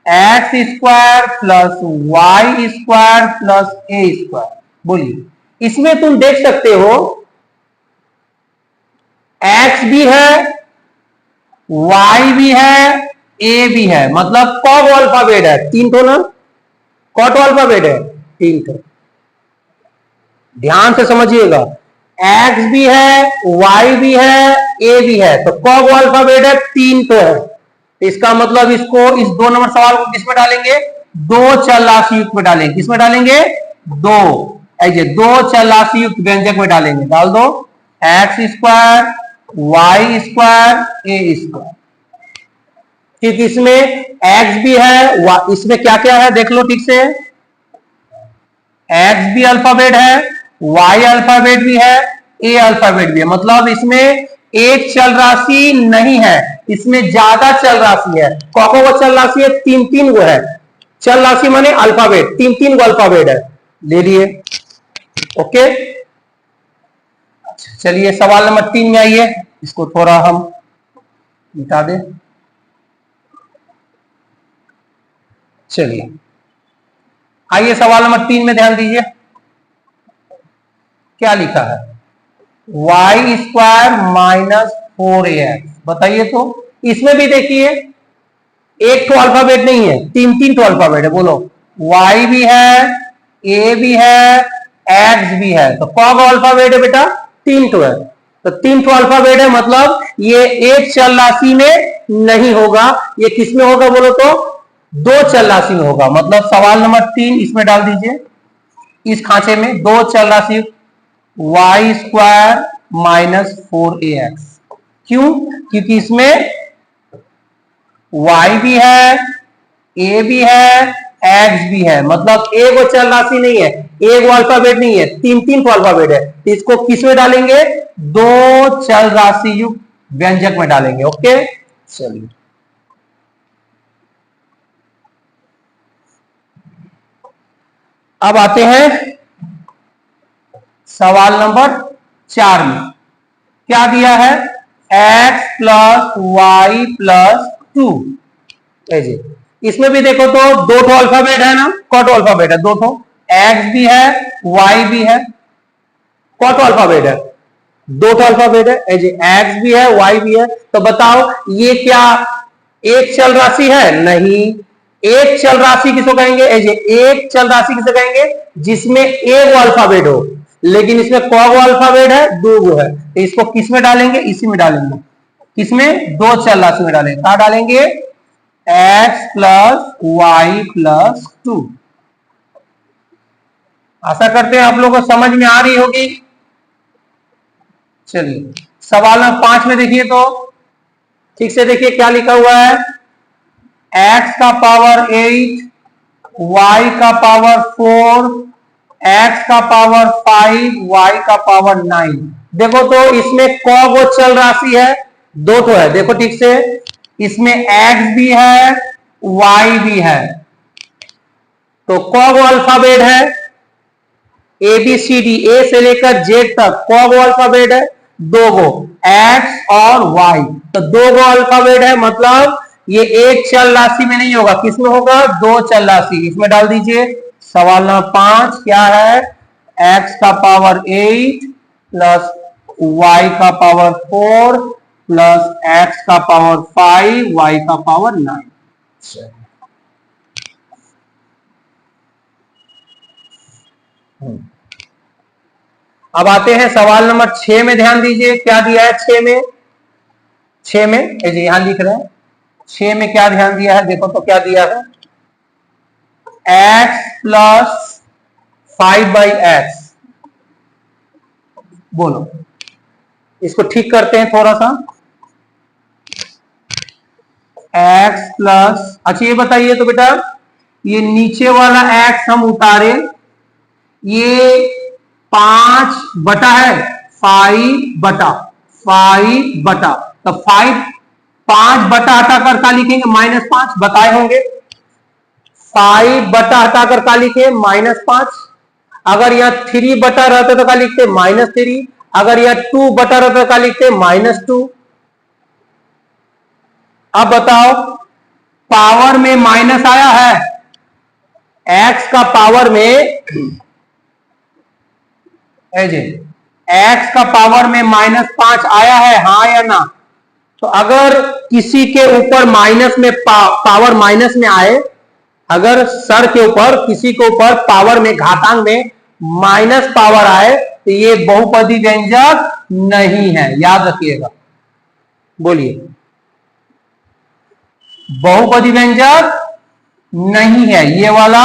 x square plus y square plus a square. बोलिए इसमें तुम देख सकते हो एक्स भी है, वाई भी है, ए भी है, मतलब कौन अल्फाबेट है, 3 तो ना, कौन टू अल्फाबेट है? 3 तो। ध्यान से समझिएगा, एक्स भी है, वाई भी है, ए भी है, तो कौन अल्फाबेट है? 3 तो है। इसका मतलब इसको, इस 2 नंबर सवाल को किसमें डालेंगे? दो चर राशि युक्त में डालेंगे। किसमें डालेंगे? दो, ऐसे दो चर राशि युक्त व्यंजक में डालेंगे। डाल दो, एक्स स्क्वायर वाई स्क्वायर ए स्क्वायर। ठीक, इसमें एक्स भी है, इसमें क्या क्या है देख लो ठीक से। एक्स भी अल्फाबेट है, वाई अल्फाबेट भी है, ए अल्फाबेट भी है। मतलब इसमें एक चल राशि नहीं है, इसमें ज्यादा चल राशि है। कौन को चल राशि है? 3 गो है। चल राशि माने अल्फाबेट, 3 गो अल्फाबेट है। ले लिए, ओके। चलिए सवाल नंबर 3 में आइए, इसको थोड़ा हम मिटा दें। चलिए आइए सवाल नंबर 3 में ध्यान दीजिए, क्या लिखा है? Y square minus 4ax। बताइए तो, इसमें भी देखिए एक तो अल्फाबेट नहीं है, 3 तो अल्फाबेट है। बोलो, y भी है, a भी है, x भी है, तो कौन अल्फाबेट है बेटा? 3 तो है। तो 3 तो अल्फाबेट है, मतलब ये एक चल राशि में नहीं होगा। ये किस में होगा बोलो तो? दो चल राशि में होगा। मतलब सवाल नंबर 3 इसमें डाल दीजिए, इस खांचे में। दो चल राशि वाई स्क्वायर माइनस 4ax। क्यों? क्योंकि इसमें y भी है, a भी है, x भी है। मतलब एक वो चल राशि नहीं है, एक वो अल्फाबेट नहीं है, 3 तो अल्फाबेट है। तो इसको किस में डालेंगे? दो चल राशि युक्त व्यंजक में डालेंगे। ओके, चलिए अब आते हैं सवाल नंबर 4 में। क्या दिया है? x plus Y plus 2। इसमें भी देखो तो दो ठो अल्फाबेट है ना, कौन अल्फाबेट है? दो ठो, x भी है, y भी है। कौन अल्फाबेट है? दो ठो अल्फाबेट है, x भी है, y भी है। तो बताओ ये क्या एक चल राशि है? नहीं। एक चल राशि किसको कहेंगे? एक चल राशि किसे कहेंगे? जिसमें एक अल्फाबेट हो, लेकिन इसमें कौन अल्फाबेट है? दो गो है। तो इसको किस में डालेंगे? इसी में डालेंगे। किसमें? दो चल राशि में डालेंगे। कहा डालेंगे? x plus Y plus 2। आशा करते हैं आप लोगों को समझ में आ रही होगी। चलिए सवाल नंबर 5 में देखिए तो, ठीक से देखिए क्या लिखा हुआ है। x का पावर 8, y का पावर 4, x का पावर 5, y का पावर 9। देखो तो इसमें कौ गो चल राशि है? दो तो है। देखो ठीक से, इसमें x भी है, y भी है। तो कौ गो अल्फाबेट है? ABCD, ए से लेकर जेड तक कौ गो अल्फाबेट है? दो गो, x और y। तो दो गो अल्फाबेट है, मतलब ये एक चल राशि में नहीं होगा। किसमें होगा? दो चल राशि। इसमें डाल दीजिए। सवाल नंबर 5 क्या है? x का पावर 8 प्लस y का पावर 4 प्लस x का पावर 5, y का पावर 9। अब आते हैं सवाल नंबर 6 में। ध्यान दीजिए क्या दिया है 6 में। 6 में यहां लिख रहे हैं, 6 में क्या ध्यान दिया है? देखो तो क्या दिया है? x plus 5/x। बोलो, इसको ठीक करते हैं थोड़ा सा। x प्लस, अच्छा ये बताइए तो बेटा, ये नीचे वाला x हम उतारे, ये 5 है, 5/5, तो 5 हटाकर क्या लिखेंगे? -5 बताए होंगे। 5 हटाकर क्या लिखे? -5। अगर यह 3 रहता तो क्या लिखते? -3। अगर यह 2 रहता तो क्या लिखते? -2। अब बताओ, पावर में माइनस आया है, x का पावर में, x का पावर में -5 आया है, हाँ या ना? तो अगर किसी के ऊपर माइनस में पावर माइनस में आए अगर सर के ऊपर किसी के ऊपर पावर में घातांक में माइनस पावर आए तो ये बहुपदी व्यंजक नहीं है, याद रखिएगा। बोलिए, बहुपदी व्यंजक नहीं है, ये वाला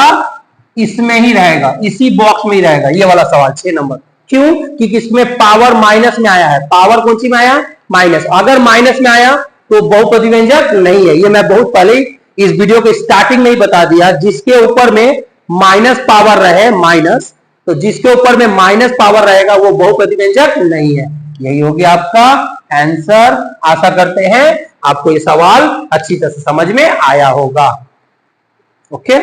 इसमें ही रहेगा, इसी बॉक्स में ही रहेगा ये वाला सवाल 6 नंबर। क्यों? क्योंकि इसमें पावर माइनस में आया है। पावर कौन सी में आया? माइनस। अगर माइनस में आया तो बहुपदी व्यंजक नहीं है। ये मैं बहुत पहले इस वीडियो के स्टार्टिंग में ही बता दिया। जिसके ऊपर में माइनस पावर रहे, माइनस, तो जिसके ऊपर में माइनस पावर रहेगा वो बहुपदी व्यंजक नहीं है। यही हो गया आपका आंसर। आशा करते हैं आपको ये सवाल अच्छी तरह से समझ में आया होगा। ओके।